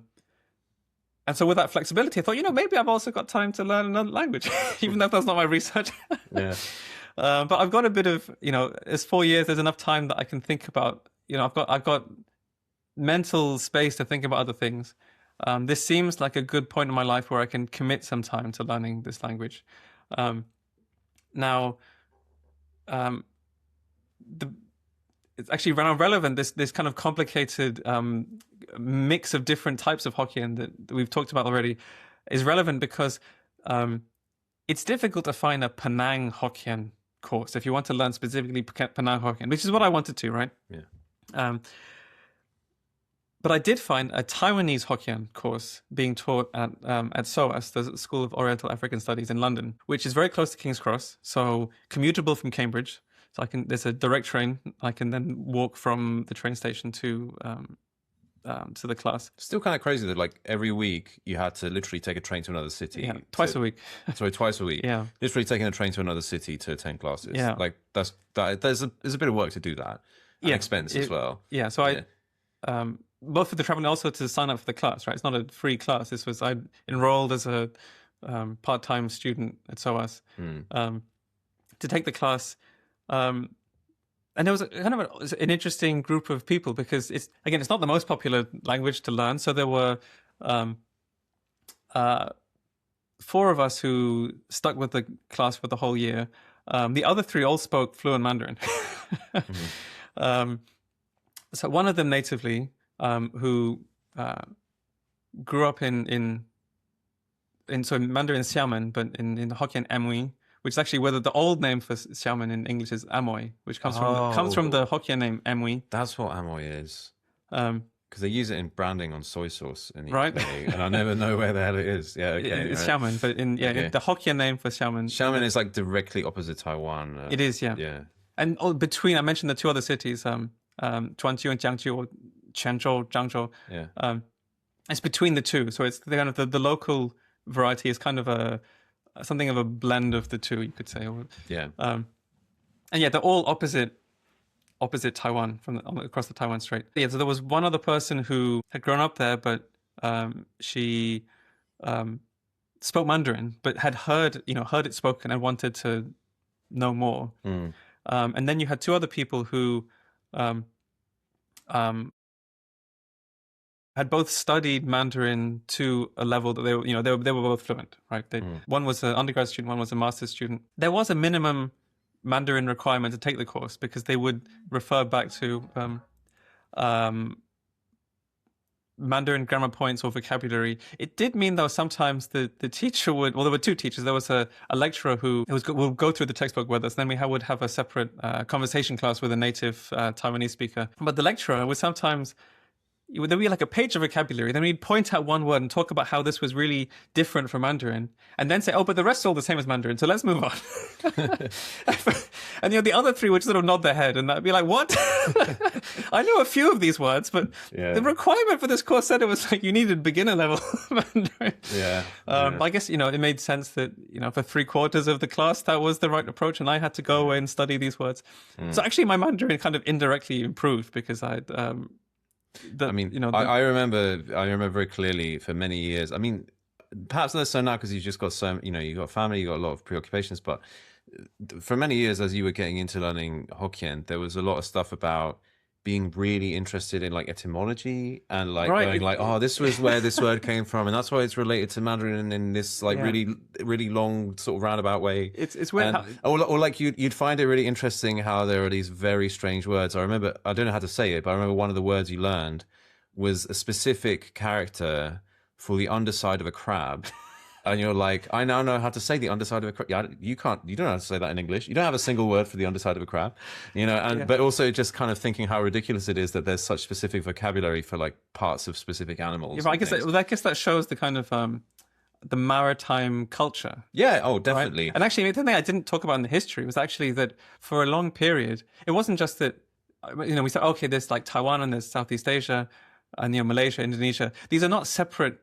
Speaker 2: so with that flexibility, I thought, maybe I've also got time to learn another language, even though that's not my research.
Speaker 1: Yeah.
Speaker 2: But I've got a bit of, it's 4 years. There's enough time that I can think about, I've got mental space to think about other things. This seems like a good point in my life where I can commit some time to learning this language. Now, it's actually relevant, this kind of complicated mix of different types of Hokkien that we've talked about already is relevant because it's difficult to find a Penang Hokkien course if you want to learn specifically Penang Hokkien, which is what I wanted to, right?
Speaker 1: Yeah.
Speaker 2: But I did find a Taiwanese Hokkien course being taught at SOAS, the School of Oriental African Studies in London, which is very close to King's Cross, so commutable from Cambridge. So there's a direct train. I can then walk from the train station to the class.
Speaker 1: Still kind of crazy that like every week you had to literally take a train to another city.
Speaker 2: Yeah, twice a week.
Speaker 1: Sorry, twice a week.
Speaker 2: Yeah,
Speaker 1: literally taking a train to another city to attend classes.
Speaker 2: Yeah,
Speaker 1: like there's a bit of work to do that. And expense as well.
Speaker 2: Yeah, so I both for the travel and also to sign up for the class. Right, it's not a free class. I enrolled as a part-time student at SOAS to take the class. And there was an interesting group of people because it's not the most popular language to learn. So there were 4 of us who stuck with the class for the whole year. The other 3 all spoke fluent Mandarin. So one of them natively, who grew up in Mandarin Xiamen, but in Hokkien Amui, which is actually whether the old name for Xiamen in English is Amoy, which comes from the Hokkien name Amui.
Speaker 1: That's what Amoy is. Because they use it in branding on soy sauce in the
Speaker 2: right,
Speaker 1: UK, and I never know where the hell it is. Yeah, okay,
Speaker 2: it's right. Xiamen, but in the Hokkien name for Xiamen.
Speaker 1: Xiamen is like directly opposite Taiwan.
Speaker 2: It is, yeah.
Speaker 1: Yeah.
Speaker 2: And between, I mentioned the 2 other cities, Chuanqiu and Jiangqiu, or Quanzhou, Zhangzhou.
Speaker 1: Yeah.
Speaker 2: It's between the 2, so it's kind of the local variety is kind of something of a blend of the 2, you could say.
Speaker 1: Yeah.
Speaker 2: And they're all opposite Taiwan across the Taiwan Strait. Yeah, so there was one other person who had grown up there, but she spoke Mandarin, but had heard it spoken and wanted to know more. And then you had 2 other people who had both studied Mandarin to a level that they were, they were both fluent, right? One was an undergrad student, one was a master's student. There was a minimum Mandarin requirement to take the course because they would refer back to Mandarin grammar points or vocabulary. It did mean, though, sometimes the teacher would, well, there were two teachers. There was a lecturer who would go through the textbook with us. Then we would have a separate conversation class with a native Taiwanese speaker. But the lecturer would sometimes, there'd be like a page of vocabulary. Then we'd point out one word and talk about how this was really different from Mandarin, and then say, "Oh, but the rest are all the same as Mandarin. So let's move on." And the other three would sort of nod their head, and that'd be like, "What? I know a few of these words, but the requirement for this course said it was like you needed beginner level Mandarin." I guess it made sense that for 3/4 of the class that was the right approach, and I had to go away and study these words. So actually, my Mandarin kind of indirectly improved because I'd.
Speaker 1: I remember very clearly for many years. I mean, perhaps less so now because you've just got you got family, you got a lot of preoccupations. But for many years, as you were getting into learning Hokkien, there was a lot of stuff about being really interested in like etymology and like going like, oh, this was where this word came from, and that's why it's related to Mandarin in this like really long sort of roundabout way.
Speaker 2: It's weird.
Speaker 1: Or like you'd find it really interesting how there are these very strange words. I remember, I don't know how to say it, but I remember one of the words you learned was a specific character for the underside of a crab. And you're like, I now know how to say the underside of a crab. Yeah, you don't know how to say that in English. You don't have a single word for the underside of a crab, but also just kind of thinking how ridiculous it is that there's such specific vocabulary for like parts of specific animals.
Speaker 2: Yeah, but I guess that shows the kind of the maritime culture.
Speaker 1: Yeah, oh, definitely.
Speaker 2: Right? And actually, the thing I didn't talk about in the history was actually that for a long period, it wasn't just that, we said, okay, there's like Taiwan and there's Southeast Asia and Malaysia, Indonesia. These are not separate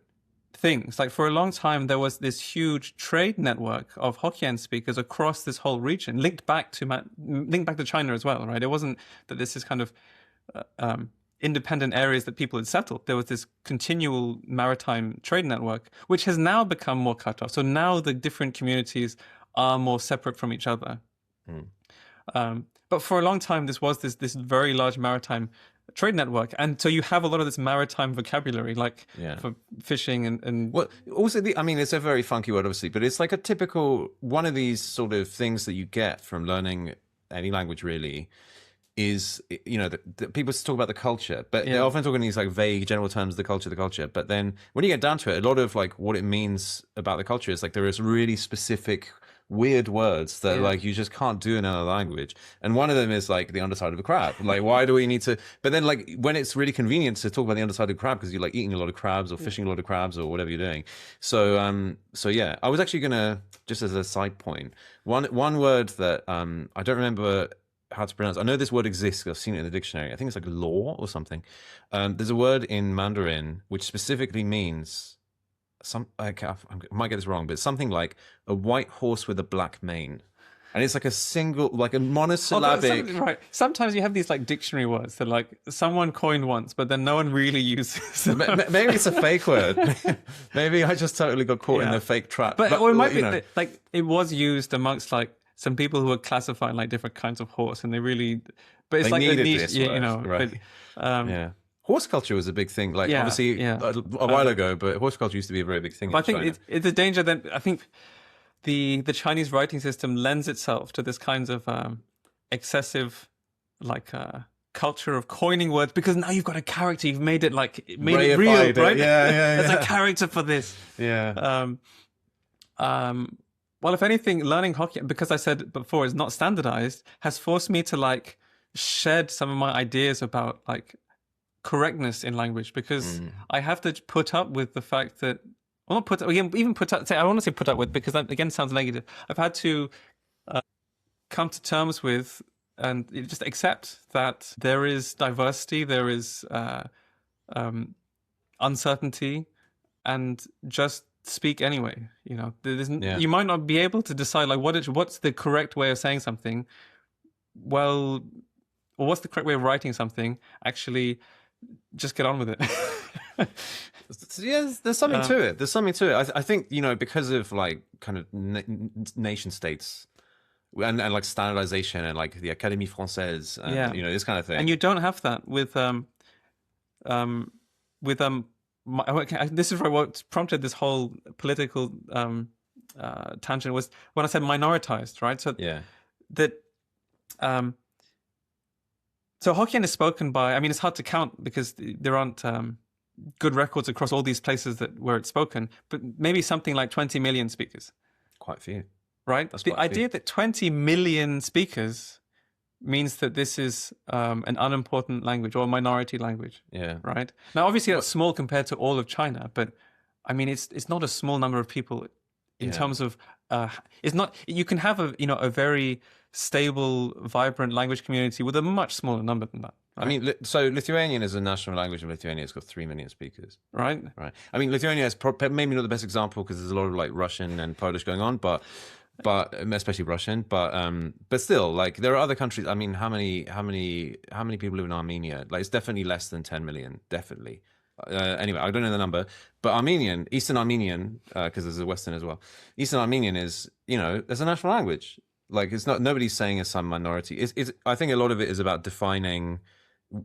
Speaker 2: things. Like for a long time, there was this huge trade network of Hokkien speakers across this whole region, linked back to China as well, right? It wasn't that this is kind of independent areas that people had settled. There was this continual maritime trade network, which has now become more cut off. So now the different communities are more separate from each other. But for a long time, this was this very large maritime trade network, and so you have a lot of this maritime vocabulary, like for fishing and
Speaker 1: well, also it's a very funky word, obviously, but it's like a typical one of these sort of things that you get from learning any language. Really, is the people talk about the culture, but they're often talking in these like vague general terms, the culture. But then when you get down to it, a lot of like what it means about the culture is like there is really specific weird words that like you just can't do in another language, and one of them is like the underside of a crab. Like, why do we need to? But then like when it's really convenient to talk about the underside of a crab because you're like eating a lot of crabs or fishing a lot of crabs or whatever you're doing. So yeah, I was actually gonna, just as a side point, one word that I don't remember how to pronounce. I know this word exists. I've seen it in the dictionary. I think it's like law or something. There's a word in Mandarin which specifically means I might get this wrong, but it's something like a white horse with a black mane. And it's like a single, like a monosyllabic.
Speaker 2: Right. Sometimes you have these like dictionary words that like someone coined once, but then no one really uses.
Speaker 1: Maybe it's a fake word. Maybe I just totally got caught in the fake trap.
Speaker 2: But or it might be like it was used amongst like some people who were classifying like different kinds of horse, and they really, but it's
Speaker 1: they
Speaker 2: like a niche,
Speaker 1: this word, right?
Speaker 2: But,
Speaker 1: horse culture was a big thing, like obviously a while ago, but horse culture used to be a very big thing.
Speaker 2: But I think it's a danger that I think the Chinese writing system lends itself to this kinds of excessive like culture of coining words, because now you've got a character, you've made it it real, right? There's a character for this. Well, if anything, learning Hokkien, because I said before, it's not standardized, has forced me to like shed some of my ideas about like correctness in language, because I have to put up with the fact that, well, not put up, even put up, I want to say put up with, because that again sounds negative. I've had to come to terms with and just accept that there is diversity, there is uncertainty, and just speak anyway. You might not be able to decide like what's the correct way of saying something. Well, or what's the correct way of writing something? Actually, just get on with it.
Speaker 1: Yeah, there's something to it. There's something to it. I think, because of like kind of nation states and like standardization and like the Académie Française and, this kind of thing.
Speaker 2: And you don't have that with with this is what prompted this whole political tangent was when I said minoritized, right? So
Speaker 1: Yeah.
Speaker 2: that so Hokkien is spoken by. I mean, it's hard to count because there aren't good records across all these places where it's spoken, but maybe something like 20 million speakers.
Speaker 1: Quite a few.
Speaker 2: Right?
Speaker 1: That's
Speaker 2: the
Speaker 1: quite a few.
Speaker 2: idea that 20 million speakers means that this is an unimportant language or a minority language.
Speaker 1: Yeah.
Speaker 2: Right? Now, obviously, that's small compared to all of China, but I mean, it's not a small number of people in terms of it's not. You can have a very stable, vibrant language community with a much smaller number than that. Right?
Speaker 1: I mean, so Lithuanian is a national language of Lithuania. It's got 3 million speakers.
Speaker 2: Right.
Speaker 1: Right. I mean, Lithuania is maybe not the best example because there's a lot of like Russian and Polish going on, but especially Russian, but still, like there are other countries. I mean, how many people live in Armenia? Like, it's definitely less than 10 million. Definitely. Anyway, I don't know the number, but Eastern Armenian, because there's a Western as well. Eastern Armenian is, there's a national language. Like, it's not, nobody's saying it's some minority. I think a lot of it is about defining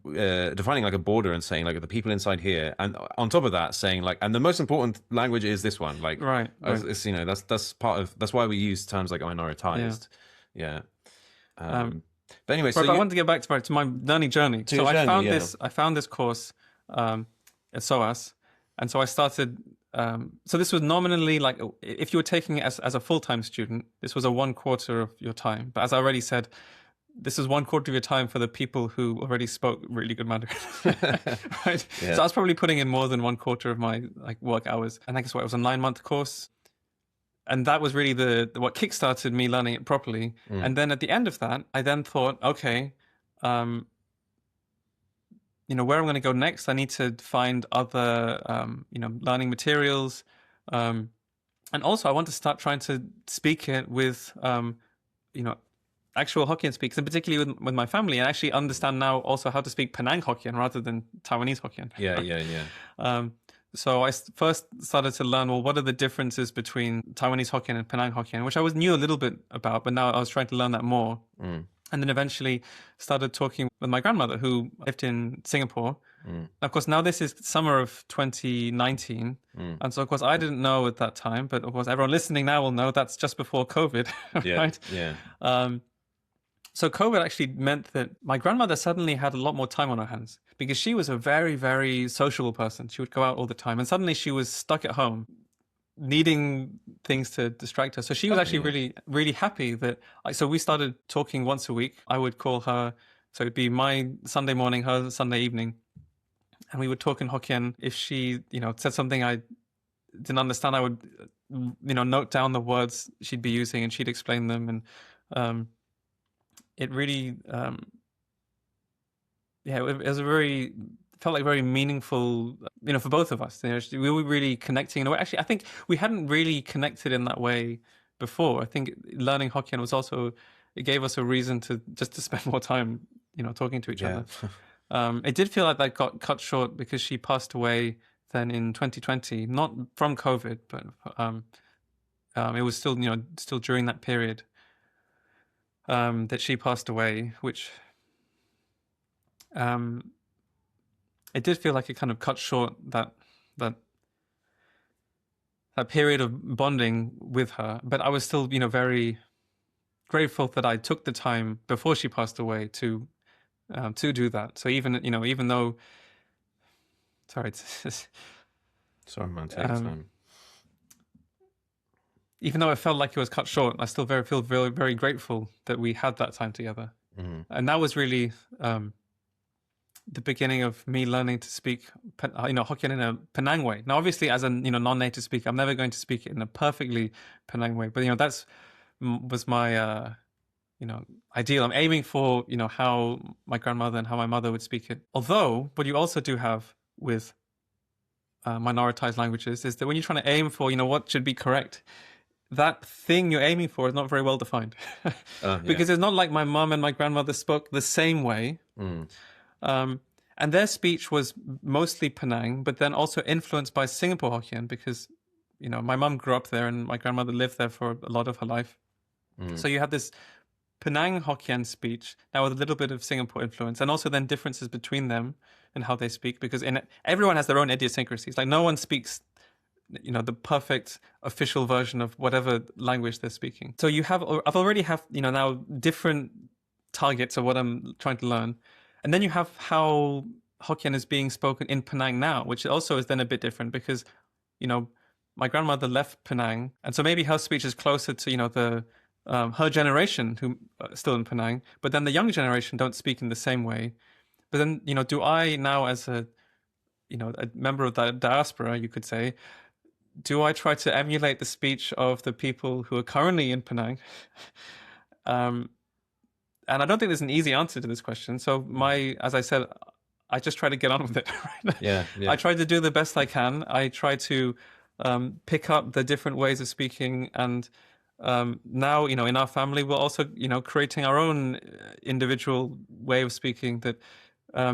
Speaker 1: like a border and saying like the people inside here, and on top of that saying like, and the most important language is this one. Like,
Speaker 2: right.
Speaker 1: It's, that's why we use terms like minoritized. Yeah. But anyway,
Speaker 2: so I want to get back to my learning journey. So I found this course at SOAS, and so I started. So this was nominally like, if you were taking it as a full-time student, this was a 1/4 of your time. But as I already said, this is 1/4 of your time for the people who already spoke really good Mandarin, right? Yeah. So I was probably putting in more than 1/4 of my like work hours. And I guess it was a 9-month course. And that was really what kickstarted me learning it properly. And then at the end of that, I then thought, okay, where I'm going to go next, I need to find other, learning materials. And also I want to start trying to speak it with, actual Hokkien speakers, and particularly with my family, and actually understand now also how to speak Penang Hokkien rather than Taiwanese Hokkien.
Speaker 1: Yeah.
Speaker 2: So I first started to learn, well, what are the differences between Taiwanese Hokkien and Penang Hokkien, which I knew a little bit about, but now I was trying to learn that more. And then eventually started talking with my grandmother who lived in Singapore. Of course, now this is summer of 2019. And so, of course, I didn't know at that time, but of course, everyone listening now will know that's just before COVID, right?
Speaker 1: Yeah.
Speaker 2: So COVID actually meant that my grandmother suddenly had a lot more time on her hands because she was a very, very sociable person. She would go out all the time, and suddenly she was stuck at home, needing things to distract her. So she was actually really, really happy that. So we started talking once a week. I would call her. So it'd be my Sunday morning, her Sunday evening, and we would talk in Hokkien. If she, said something I didn't understand, I would, note down the words she'd be using, and she'd explain them. And it really, it was felt like very meaningful, for both of us. We were really connecting in a way. Actually, I think we hadn't really connected in that way before. I think learning Hokkien was also, it gave us a reason to spend more time, talking to each other. It did feel like that got cut short because she passed away then in 2020, not from COVID, but it was still, still during that period that she passed away, which it did feel like it kind of cut short that period of bonding with her. But I was still, very grateful that I took the time before she passed away to do that. So even though, sorry, it's
Speaker 1: man, take time.
Speaker 2: Even though it felt like it was cut short, I still feel very, very grateful that we had that time together. And that was really the beginning of me learning to speak, Hokkien in a Penang way. Now, obviously, as a non-native speaker, I'm never going to speak it in a perfectly Penang way. But that's was my ideal. I'm aiming for how my grandmother and how my mother would speak it. Although, what you also do have with minoritized languages is that when you're trying to aim for what should be correct, that thing you're aiming for is not very well defined. Because it's not like my mom and my grandmother spoke the same way. And their speech was mostly Penang, but then also influenced by Singapore Hokkien because, my mom grew up there and my grandmother lived there for a lot of her life. So you have this Penang Hokkien speech now with a little bit of Singapore influence, and also then differences between them in how they speak, because everyone has their own idiosyncrasies. Like no one speaks, the perfect official version of whatever language they're speaking. So I've already have, now different targets of what I'm trying to learn. And then you have how Hokkien is being spoken in Penang now, which also is then a bit different because, my grandmother left Penang. And so maybe her speech is closer to, her generation who are still in Penang, but then the younger generation don't speak in the same way. But then, do I now as a member of the diaspora, you could say, do I try to emulate the speech of the people who are currently in Penang? And I don't think there's an easy answer to this question. So as I said, I just try to get on with it. Right?
Speaker 1: Yeah.
Speaker 2: I try to do the best I can. I try to pick up the different ways of speaking. And now, in our family, we're also, creating our own individual way of speaking that,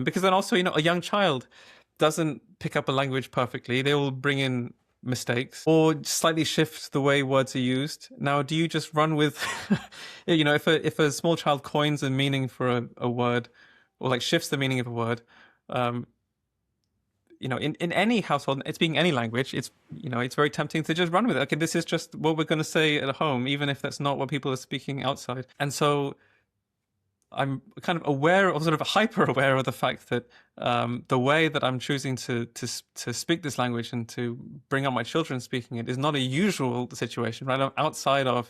Speaker 2: because then also, a young child doesn't pick up a language perfectly. They will bring in mistakes or slightly shift the way words are used. Now, do you just run with, if a small child coins a meaning for a word or like shifts the meaning of a word, in any household, it's speaking any language, it's very tempting to just run with it. Okay, this is just what we're going to say at home, even if that's not what people are speaking outside. And so I'm kind of aware, or sort of hyper aware of the fact that the way that I'm choosing to speak this language and to bring up my children speaking it is not a usual situation, right? I'm outside of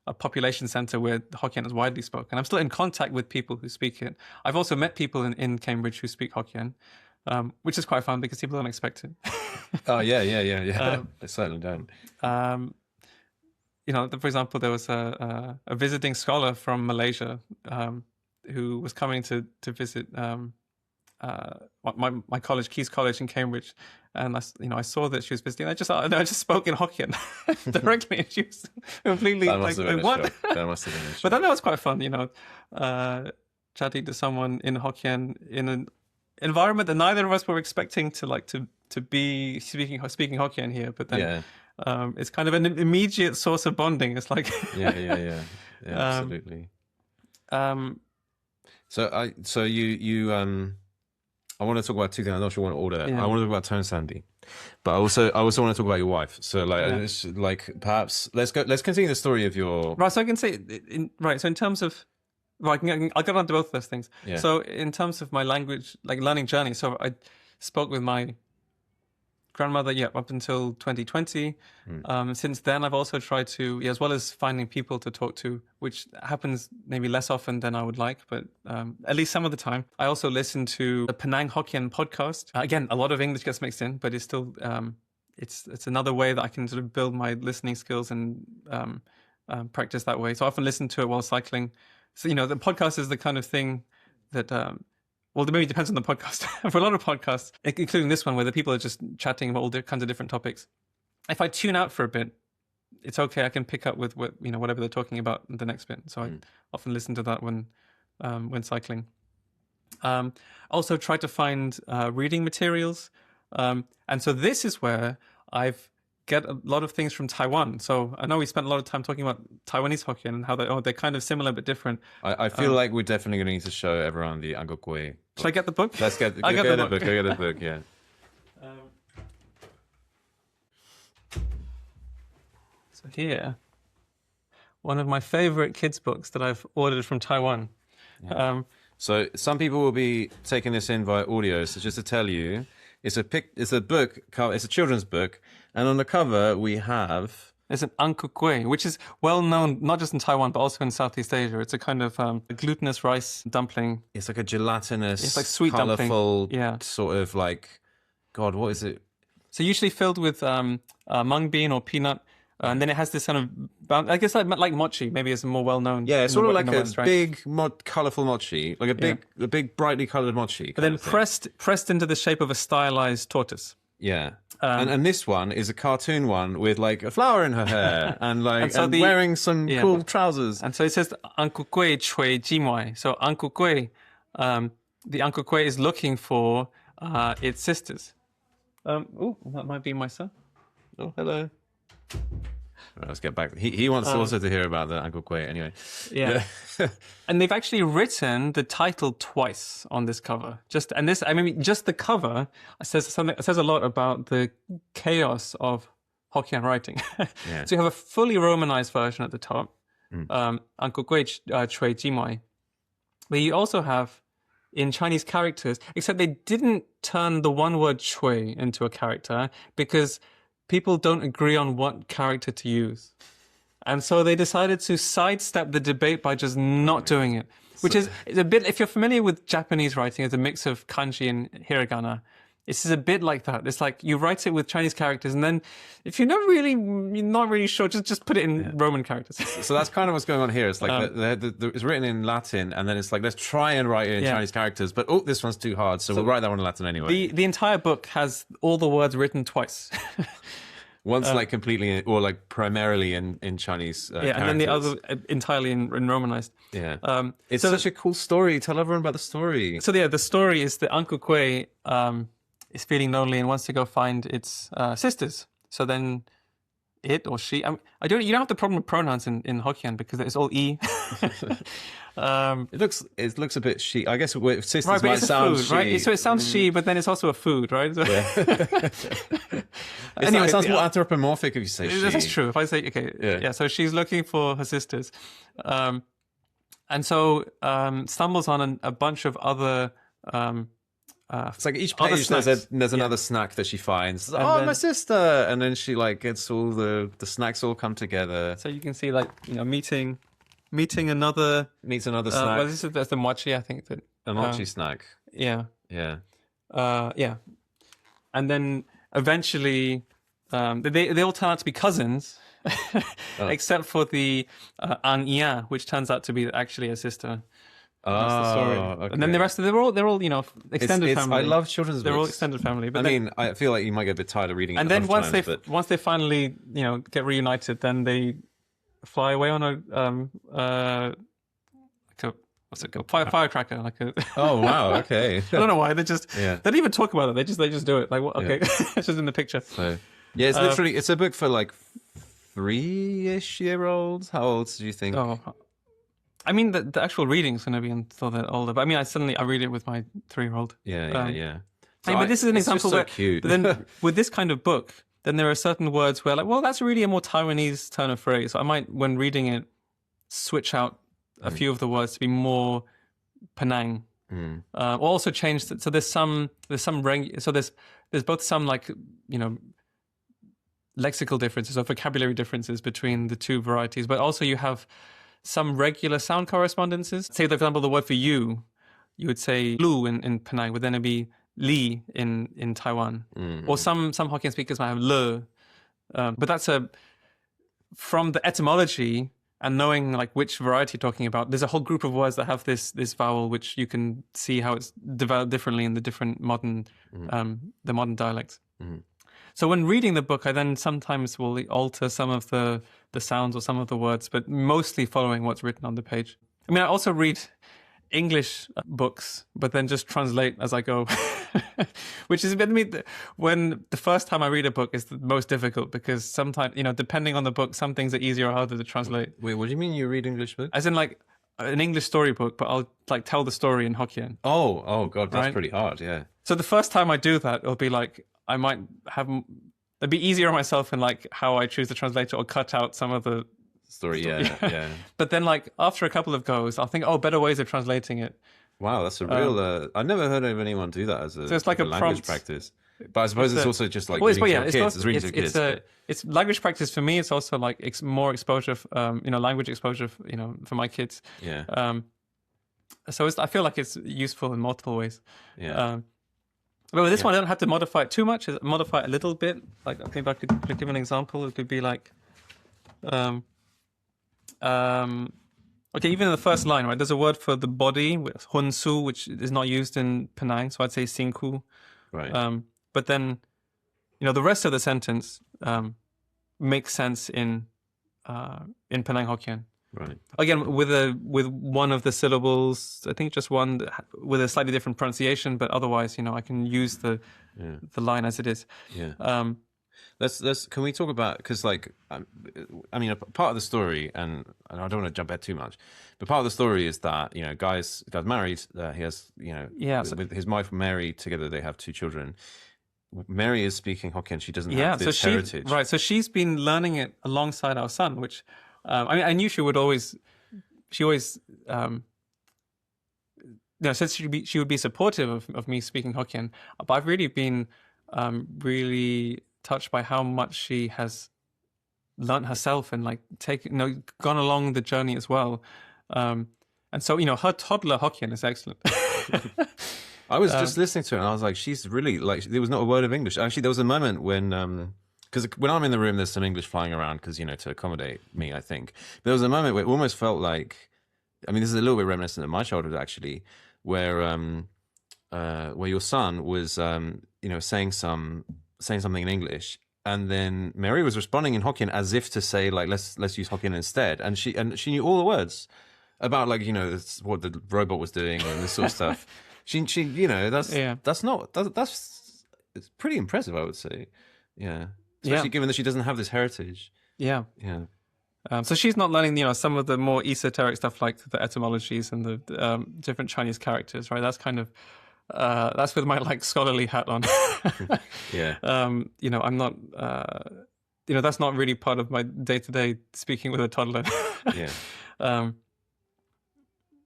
Speaker 2: a population center where Hokkien is widely spoken. I'm still in contact with people who speak it. I've also met people in Cambridge who speak Hokkien, which is quite fun because people don't expect it.
Speaker 1: Oh yeah. They certainly don't.
Speaker 2: For example, there was a visiting scholar from Malaysia who was coming to visit my college, Keys College in Cambridge, and I saw that she was visiting. I just spoke in Hokkien directly, and she was completely
Speaker 1: That must have been
Speaker 2: what?
Speaker 1: a shock. That must have been a shock.
Speaker 2: But then that was quite fun, chatting to someone in Hokkien in an environment that neither of us were expecting to be speaking Hokkien here. But then it's kind of an immediate source of bonding. It's like
Speaker 1: yeah, absolutely. So you I want to talk about two things. I'm not sure I want to order that.
Speaker 2: Yeah.
Speaker 1: I want to talk about Tone Sandy, but I also want to talk about your wife. So perhaps let's continue the story of your
Speaker 2: right. So I can say So in terms of I'll get on to both of those things.
Speaker 1: Yeah.
Speaker 2: So in terms of my language, learning journey, so I spoke with my grandmother, up until 2020. Since then, I've also tried to, as well as finding people to talk to, which happens maybe less often than I would like, but at least some of the time. I also listen to the Penang Hokkien podcast. Again, a lot of English gets mixed in, but it's still, it's another way that I can sort of build my listening skills and practice that way. So I often listen to it while cycling. So, the podcast is the kind of thing that... well, it maybe depends on the podcast. For a lot of podcasts, including this one, where the people are just chatting about all kinds of different topics, if I tune out for a bit, it's okay. I can pick up with whatever they're talking about in the next bit. So I often listen to that when cycling. Also try to find reading materials, and so this is where I've get a lot of things from Taiwan. So I know we spent a lot of time talking about Taiwanese Hokkien and how they're kind of similar but different.
Speaker 1: I feel like we're definitely going to need to show everyone the Angkokwe.
Speaker 2: Should I get the book?
Speaker 1: Let's get the book. Go get the book, yeah.
Speaker 2: So here, one of my favorite kids' books that I've ordered from Taiwan.
Speaker 1: Yeah. So some people will be taking this in via audio. So just to tell you, it's a book. It's a children's book, and on the cover we have.
Speaker 2: It's an Angkokwe, which is well known not just in Taiwan but also in Southeast Asia. It's a kind of glutinous rice dumpling.
Speaker 1: It's like a gelatinous,
Speaker 2: it's like sweet
Speaker 1: colorful,
Speaker 2: dumpling.
Speaker 1: Sort of like, God, what is it?
Speaker 2: So usually filled with mung bean or peanut. And then it has this kind of, I guess like mochi, maybe it's more well-known.
Speaker 1: Yeah, it's sort of like a big, colourful mochi, like a big, brightly coloured mochi.
Speaker 2: But then pressed into the shape of a stylized tortoise.
Speaker 1: Yeah. And this one is a cartoon one with like a flower in her hair and like and wearing some cool trousers.
Speaker 2: And so it says Angkokwe Chui Jimwai. So Angkokwe, the Angkokwe is looking for its sisters. Oh, that might be my son.
Speaker 1: Oh, hello. Right, let's get back. He wants also to hear about the Uncle Quay anyway.
Speaker 2: Yeah. And they've actually written the title twice on this cover. Just the cover says a lot about the chaos of Hokkien writing.
Speaker 1: Yeah.
Speaker 2: So you have a fully romanized version at the top, Uncle Quay Chui Jimai. But you also have in Chinese characters, except they didn't turn the one word chui into a character because people don't agree on what character to use. And so they decided to sidestep the debate by just not doing it, which is a bit, if you're familiar with Japanese writing as a mix of kanji and hiragana, it's a bit like that. It's like you write it with Chinese characters, and then if you're not really sure, just put it in Roman characters.
Speaker 1: So that's kind of what's going on here. It's like it's written in Latin, and then it's like, let's try and write it in Chinese characters, but this one's too hard, so we'll write that one in Latin anyway.
Speaker 2: The entire book has all the words written twice.
Speaker 1: One's like completely, or like primarily in Chinese characters.
Speaker 2: And then the other entirely in Romanized.
Speaker 1: Yeah. It's such a cool story. Tell everyone about the story.
Speaker 2: So the story is that Uncle Quay is feeling lonely and wants to go find its sisters. So then it or she, you don't have the problem with pronouns in Hokkien because it's all E.
Speaker 1: It looks a bit she. I guess sisters
Speaker 2: right,
Speaker 1: might sound
Speaker 2: food,
Speaker 1: she.
Speaker 2: Right? So it sounds she, but then it's also a food, right? So
Speaker 1: Anyway, it sounds more anthropomorphic if you say she.
Speaker 2: That's true. If I say, okay, so she's looking for her sisters. And so stumbles on a bunch of other...
Speaker 1: it's like each page there's another snack that she finds. Then, my sister! And then she like gets all the snacks all come together.
Speaker 2: So you can see like, meeting another...
Speaker 1: Meets another snack.
Speaker 2: Well, that's the mochi, I think.
Speaker 1: A mochi snack.
Speaker 2: Yeah.
Speaker 1: Yeah.
Speaker 2: Yeah. And then eventually they all turn out to be cousins, except for the An Ia, which turns out to be actually a sister. That's the story.
Speaker 1: Okay.
Speaker 2: And then the rest of them, they're all extended family.
Speaker 1: I love children's books.
Speaker 2: They're all extended family. But
Speaker 1: I feel like you might get a bit tired of reading it.
Speaker 2: And then once they finally get reunited, then they fly away on a what's it called? Firecracker, like a.
Speaker 1: Oh wow! Okay.
Speaker 2: I don't know why they just they don't even talk about it. They just do it. Like okay, it's just in the picture.
Speaker 1: So yeah, it's literally it's a book for like 3-ish-year-olds. How old do you think?
Speaker 2: Oh, I mean the actual reading's going to be until they're older. But I mean, I read it with my 3-year-old.
Speaker 1: Yeah.
Speaker 2: So but this is an example
Speaker 1: so
Speaker 2: where
Speaker 1: cute.
Speaker 2: But then with this kind of book, then there are certain words where like, well, that's really a more Taiwanese turn of phrase. So I might, when reading it, switch out a few of the words to be more Penang. Also change. So there's both some like lexical differences or vocabulary differences between the two varieties, but also you have some regular sound correspondences. Say, for example, the word for you would say lu in Penang, but then it'd be li in Taiwan. Or some Hokkien speakers might have le. But that's from the etymology and knowing like which variety you're talking about, there's a whole group of words that have this vowel, which you can see how it's developed differently in the different modern dialects. So when reading the book, I then sometimes will alter some of the sounds or some of the words, but mostly following what's written on the page. I mean, I also read English books, but then just translate as I go, which is, when the first time I read a book is the most difficult because sometimes, depending on the book, some things are easier or harder to translate.
Speaker 1: Wait, what do you mean you read English books?
Speaker 2: As in like an English storybook, but I'll like tell the story in Hokkien.
Speaker 1: Oh God, that's pretty hard, yeah.
Speaker 2: So the first time I do that, it'll be like, I might have, it'd be easier on myself in like how I choose the translator or cut out some of the
Speaker 1: story. Yeah.
Speaker 2: But then like after a couple of goes, I'll think, better ways of translating it.
Speaker 1: Wow, that's a real, I've never heard of anyone do that as
Speaker 2: so it's like a
Speaker 1: language
Speaker 2: prompt.
Speaker 1: practice. But I suppose it's also just like reading to kids. It's reading to kids.
Speaker 2: It's language practice for me. It's also like more exposure, language exposure, for my kids.
Speaker 1: Yeah.
Speaker 2: So I feel like it's useful in multiple ways.
Speaker 1: Yeah.
Speaker 2: But with this one, I don't have to modify it too much. I modify it a little bit. Like, I think if I could give an example, it could be like, okay, even in the first line, right? There's a word for the body, hunsu, which is not used in Penang, so I'd say sinku.
Speaker 1: Right.
Speaker 2: But then, the rest of the sentence makes sense in Penang Hokkien.
Speaker 1: Right.
Speaker 2: Again, with one of the syllables, I think just one with a slightly different pronunciation, but otherwise, I can use the line as it is.
Speaker 1: Yeah. Let's can we talk about, because like I mean, a part of the story, and I don't want to jump ahead too much, but part of the story is that Guy's married. He has
Speaker 2: Yeah, so,
Speaker 1: with his wife Mary together. They have 2 children. Mary is speaking Hokkien. She doesn't
Speaker 2: yeah.
Speaker 1: have
Speaker 2: So
Speaker 1: this
Speaker 2: she
Speaker 1: heritage.
Speaker 2: right. So she's been learning it alongside our son, which I mean, I knew she would always. She always. Said she would be supportive of me speaking Hokkien, but I've really been really touched by how much she has learned herself and like gone along the journey as well. And so her toddler Hokkien is excellent.
Speaker 1: I was just listening to her and I was like, she's really like, there was not a word of English. Actually, there was a moment when, because when I'm in the room, there's some English flying around because, to accommodate me, I think. But there was a moment where it almost felt like, I mean, this is a little bit reminiscent of my childhood actually, where your son was, saying something in English, and then Mary was responding in Hokkien as if to say like, let's use Hokkien instead, and she knew all the words about like what the robot was doing and this sort of stuff. She that's it's pretty impressive, I would say. Yeah, especially given that she doesn't have this heritage.
Speaker 2: Yeah.
Speaker 1: Yeah.
Speaker 2: So she's not learning, some of the more esoteric stuff like the etymologies and the different Chinese characters, right? That's kind of that's with my like scholarly hat on.
Speaker 1: Yeah.
Speaker 2: I'm not. That's not really part of my day-to-day speaking with a toddler.
Speaker 1: Yeah.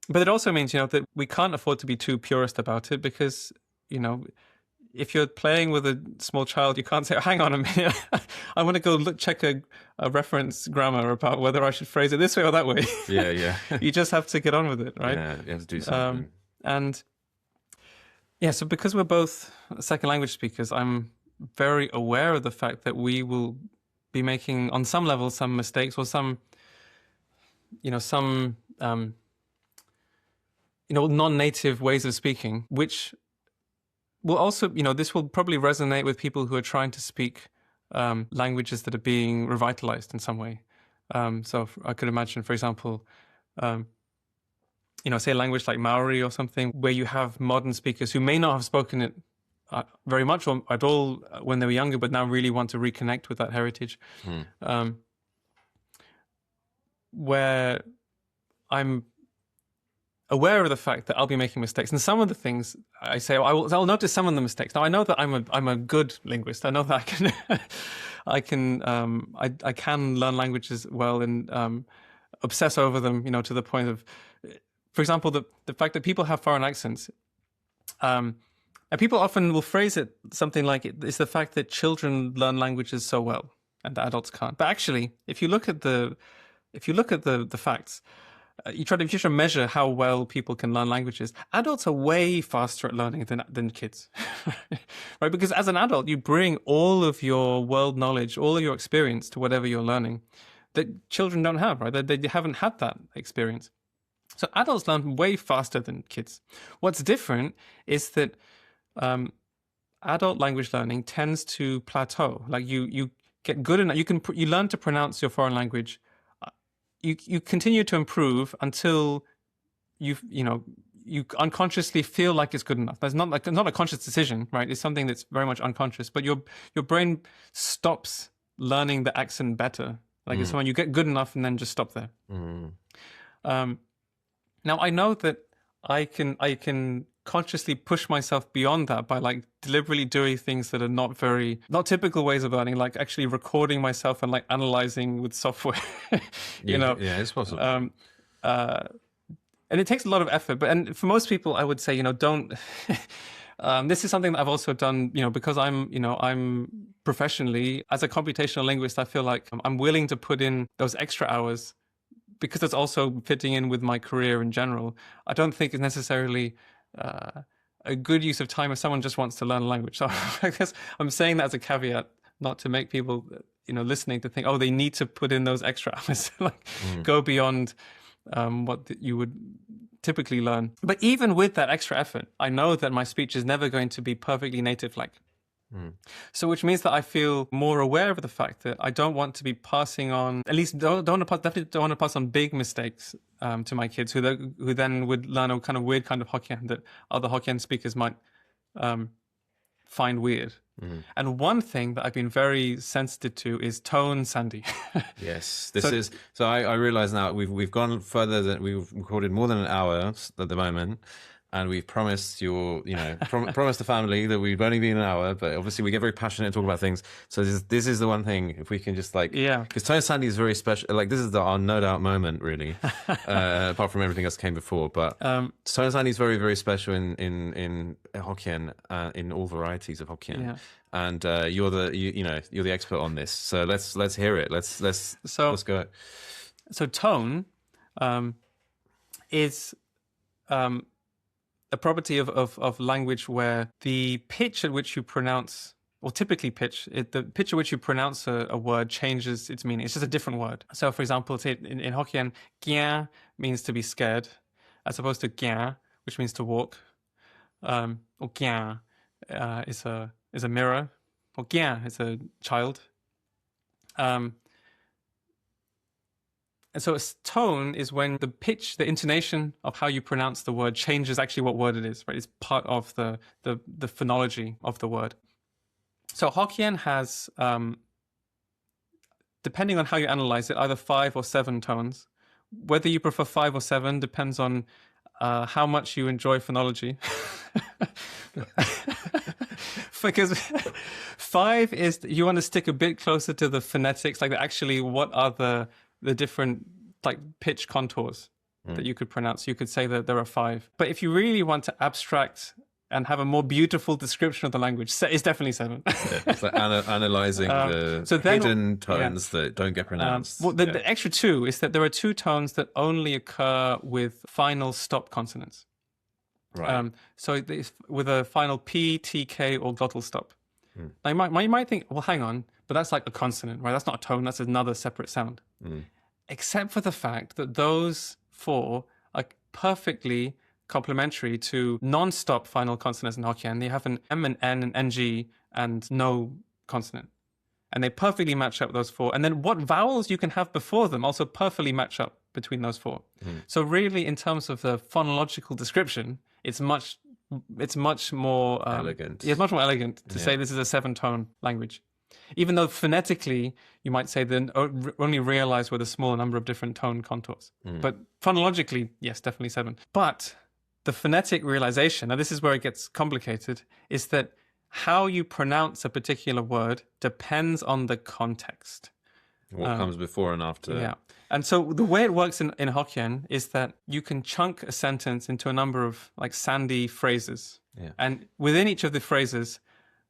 Speaker 2: But it also means, that we can't afford to be too purist about it because, if you're playing with a small child, you can't say, hang on a minute, I want to go check a reference grammar about whether I should phrase it this way or that way.
Speaker 1: Yeah, yeah.
Speaker 2: You just have to get on with it, right?
Speaker 1: Yeah, you have to do something.
Speaker 2: And yeah, so because we're both second language speakers, I'm very aware of the fact that we will be making, on some level, some mistakes or some non-native ways of speaking, which will also, this will probably resonate with people who are trying to speak languages that are being revitalized in some way. So I could imagine, for example, say a language like Maori or something, where you have modern speakers who may not have spoken it very much or at all when they were younger, but now really want to reconnect with that heritage. Where I'm aware of the fact that I'll be making mistakes, and some of the things I say, I'll notice some of the mistakes. Now I know that I'm a good linguist. I know that I can learn languages well and obsess over them, to the point of, for example, the fact that people have foreign accents, and people often will phrase it something like it's the fact that children learn languages so well and the adults can't. But actually, if you look at the facts. You try to measure how well people can learn languages. Adults are way faster at learning than kids, right? Because as an adult, you bring all of your world knowledge, all of your experience to whatever you're learning that children don't have, right? They haven't had that experience. So adults learn way faster than kids. What's different is that adult language learning tends to plateau. Like you get good enough, you learn to pronounce your foreign language. You continue to improve until you unconsciously feel like it's good enough. That's not a conscious decision, right? It's something that's very much unconscious. But your brain stops learning the accent better. Like it's when you get good enough and then just stop there. Now I know that I can consciously push myself beyond that by like deliberately doing things that are not typical ways of learning, like actually recording myself and like analyzing with software.
Speaker 1: Yeah, it's possible.
Speaker 2: And it takes a lot of effort, and for most people I would say, don't this is something that I've also done, because I'm professionally as a computational linguist, I feel like I'm willing to put in those extra hours because it's also fitting in with my career in general. I don't think it's necessarily a good use of time if someone just wants to learn a language. So I guess I'm saying that as a caveat, not to make people, listening to think, oh, they need to put in those extra hours, go beyond what you would typically learn. But even with that extra effort, I know that my speech is never going to be perfectly native-like. So which means that I feel more aware of the fact that I don't want to be passing on, at least definitely don't want to pass on big mistakes to my kids who then would learn a kind of weird kind of Hokkien that other Hokkien speakers might find weird. And one thing that I've been very sensitive to is tone, Sandy.
Speaker 1: Yes, so I realize now we've gone further than we've recorded more than an hour at the moment, and we've promised promised the family that we've only been an hour, but obviously we get very passionate and talk about things. So this is the one thing, if we can just because Tone Sandy is very special. Like, this is our no doubt moment, really, apart from everything else came before. But Tone Sandy is very, very special in Hokkien, in all varieties of Hokkien.
Speaker 2: Yeah.
Speaker 1: And you're the expert on this. So let's hear it. Let's go.
Speaker 2: So tone is a property of language where the pitch at which you pronounce, or typically the pitch at which you pronounce a word changes its meaning. It's just a different word. So, for example, in Hokkien, "Kia" means to be scared, as opposed to "Kia," which means to walk. Or "Kia" is a mirror, or "Kia" is a child. And so a tone is when the pitch, the intonation of how you pronounce the word changes actually what word it is, right? It's part of the phonology of the word. So Hokkien has, depending on how you analyze it, either 5 or 7 tones. Whether you prefer 5 or 7 depends on how much you enjoy phonology. Because 5 is, you want to stick a bit closer to the phonetics, like actually what are the different pitch contours that you could pronounce. You could say that there are 5. But if you really want to abstract and have a more beautiful description of the language, it's definitely 7.
Speaker 1: It's like analyzing the hidden tones that don't get pronounced.
Speaker 2: The extra 2 is that there are 2 tones that only occur with final stop consonants.
Speaker 1: Right.
Speaker 2: So with a final P, T, K, or glottal stop. Now you might think, well, hang on, but that's like a consonant, right? That's not a tone. That's another separate sound. Except for the fact that those 4 are perfectly complementary to non-stop final consonants in Hokkien. They have an M, an N, an NG, and no consonant. And they perfectly match up those 4. And then what vowels you can have before them also perfectly match up between those 4. So really, in terms of the phonological description, it's much more
Speaker 1: elegant.
Speaker 2: It's much more elegant to say this is a 7-tone language. Even though phonetically, you might say then only realize with a smaller number of different tone contours. But phonologically, yes, definitely 7. But the phonetic realization, and this is where it gets complicated, is that how you pronounce a particular word depends on the context.
Speaker 1: What comes before and after.
Speaker 2: Yeah. And so the way it works in Hokkien is that you can chunk a sentence into a number of sandy phrases.
Speaker 1: Yeah.
Speaker 2: And within each of the phrases,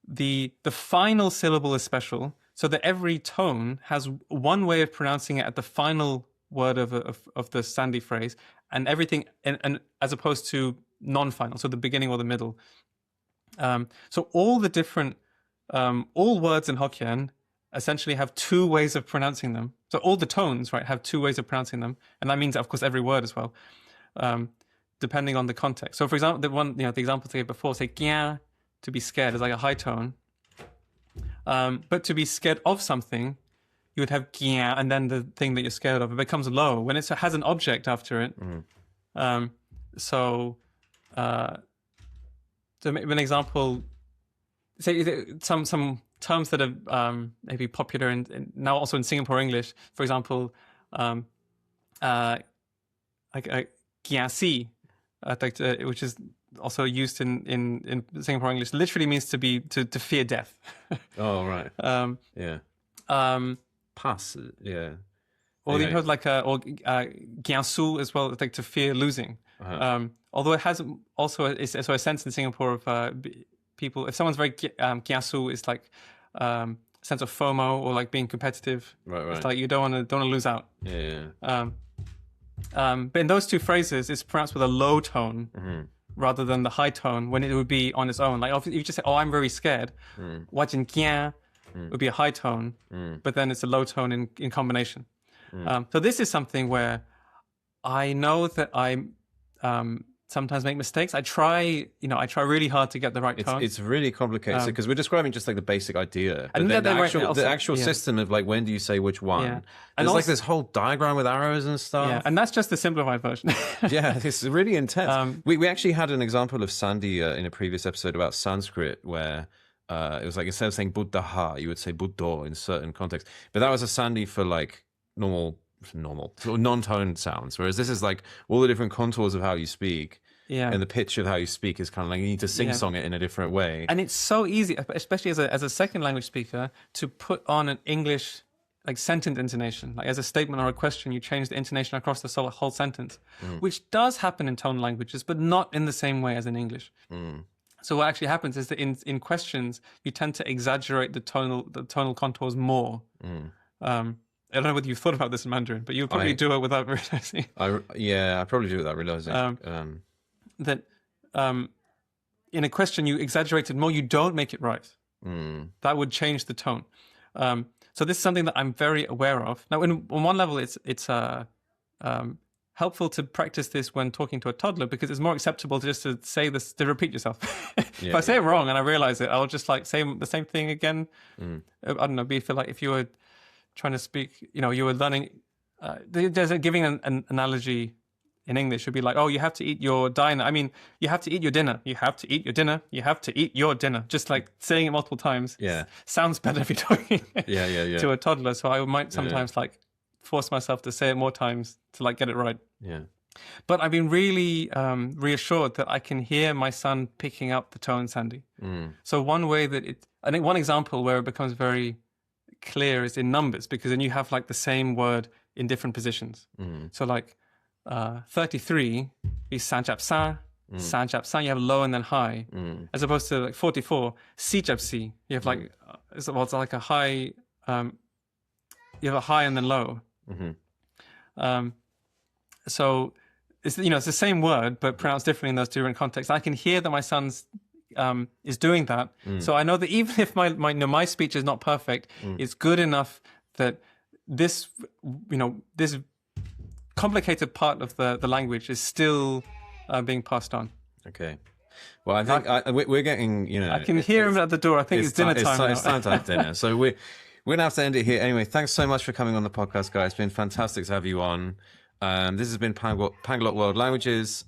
Speaker 2: the final syllable is special, so that every tone has one way of pronouncing it at the final word of the sandy phrase, and everything, and as opposed to non-final, so the beginning or the middle. So all the different, all words in Hokkien essentially have 2 ways of pronouncing them. So all the tones, right, have 2 ways of pronouncing them, and that means, of course, every word as well, depending on the context. So, for example, the examples I gave before, say "kia," to be scared is like a high tone, but to be scared of something, you would have "kia," and then the thing that you're scared of, it becomes low when it has an object after it. So to make an example, say some terms that are maybe popular and now also in Singapore English, for example, like "kiasi," which is also used in Singapore English, literally means to fear death.
Speaker 1: Oh, right. Yeah. Pass. Yeah.
Speaker 2: Or you have "kiasu" as well, like to fear losing. Although it has also a sense in Singapore of people, if someone's very kiasu, it's like sense of FOMO or like being competitive.
Speaker 1: Right.
Speaker 2: It's like you don't want to lose out.
Speaker 1: Yeah.
Speaker 2: But in those 2 phrases, it's pronounced with a low tone rather than the high tone when it would be on its own. Like if you just say, "Oh, I'm very scared," "Wajin kia" would be a high tone, but then it's a low tone in combination. So this is something where I know that I sometimes make mistakes. I try really hard to get the right tone.
Speaker 1: It's really complicated because we're describing just like the basic idea, but
Speaker 2: and
Speaker 1: then the actual system of like when do you say which one? Yeah. And there's this whole diagram with arrows and stuff.
Speaker 2: Yeah, and that's just the simplified version.
Speaker 1: Yeah, it's really intense. We actually had an example of Sandy in a previous episode about Sanskrit where it was like instead of saying Buddha, you would say Buddha in certain contexts. But that was a sandi for like normal sort of non-tone sounds. Whereas this is like all the different contours of how you speak.
Speaker 2: Yeah.
Speaker 1: And the pitch of how you speak is kind of like you need to sing-song it in a different way.
Speaker 2: And it's so easy, especially as a second language speaker, to put on an English like sentence intonation. Like as a statement or a question, you change the intonation across the whole sentence, which does happen in tone languages, but not in the same way as in English. So what actually happens is that in questions, you tend to exaggerate the tonal contours more. I don't know whether you've thought about this in Mandarin, but you'll probably do it without realizing.
Speaker 1: I probably do it without realizing.
Speaker 2: That in a question you exaggerate it more, you don't make it right. That would change the tone. So this is something that I'm very aware of. Now, on one level, it's helpful to practice this when talking to a toddler because it's more acceptable to just to say this, to repeat yourself. If I say it wrong and I realize it, I'll just like say the same thing again. I don't know, feel like if you were trying to speak, you were learning, giving an analogy in English would be like, oh, you have to eat your dinner. I mean, you have to eat your dinner. You have to eat your dinner. You have to eat your dinner. Just like saying it multiple times. Sounds better if you're talking to a toddler. So I might sometimes like force myself to say it more times to like get it right. But I've been really reassured that I can hear my son picking up the tone, Sandy. So one way that I think one example where it becomes very clear is in numbers, because then you have like the same word in different positions. So like 33 is sanjap sa, you have low and then high, as opposed to like 44, si jap si, you have like, it's like a high, you have a high and then low. So it's, it's the same word, but pronounced differently in those two different contexts. I can hear that my son's is doing that. So I know that even if my speech is not perfect, it's good enough that this, this complicated part of the language is still being passed on.
Speaker 1: Okay. Well, I think we're getting,
Speaker 2: I can hear him at the door. I think it's dinner time.
Speaker 1: It's time to have dinner. So we're going to have to end it here. Anyway, thanks so much for coming on the podcast, guys. It's been fantastic to have you on. This has been Panglot World Languages.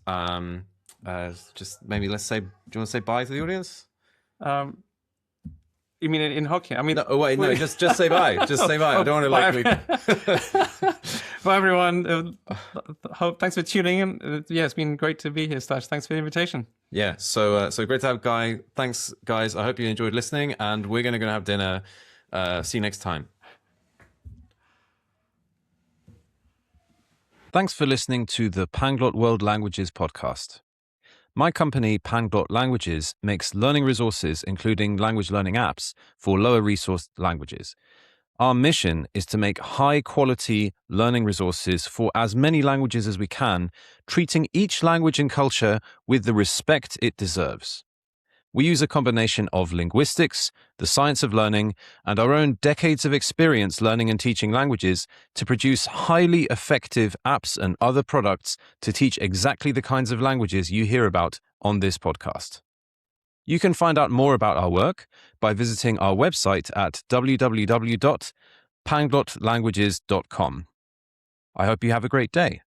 Speaker 1: Just maybe let's say, do you want to say bye to the audience?
Speaker 2: You mean in Hokkien? I mean,
Speaker 1: no, just say bye. Just say bye. I don't want to
Speaker 2: Bye, everyone. Thanks for tuning in. It's been great to be here, Stash. Thanks for the invitation.
Speaker 1: Yeah, so great to have Guy. Thanks, guys. I hope you enjoyed listening, and we're going to go have dinner. See you next time. Thanks for listening to the Panglot World Languages podcast. My company, Panglot Languages, makes learning resources, including language learning apps, for lower-resourced languages. Our mission is to make high-quality learning resources for as many languages as we can, treating each language and culture with the respect it deserves. We use a combination of linguistics, the science of learning, and our own decades of experience learning and teaching languages to produce highly effective apps and other products to teach exactly the kinds of languages you hear about on this podcast. You can find out more about our work by visiting our website at www.panglotlanguages.com. I hope you have a great day.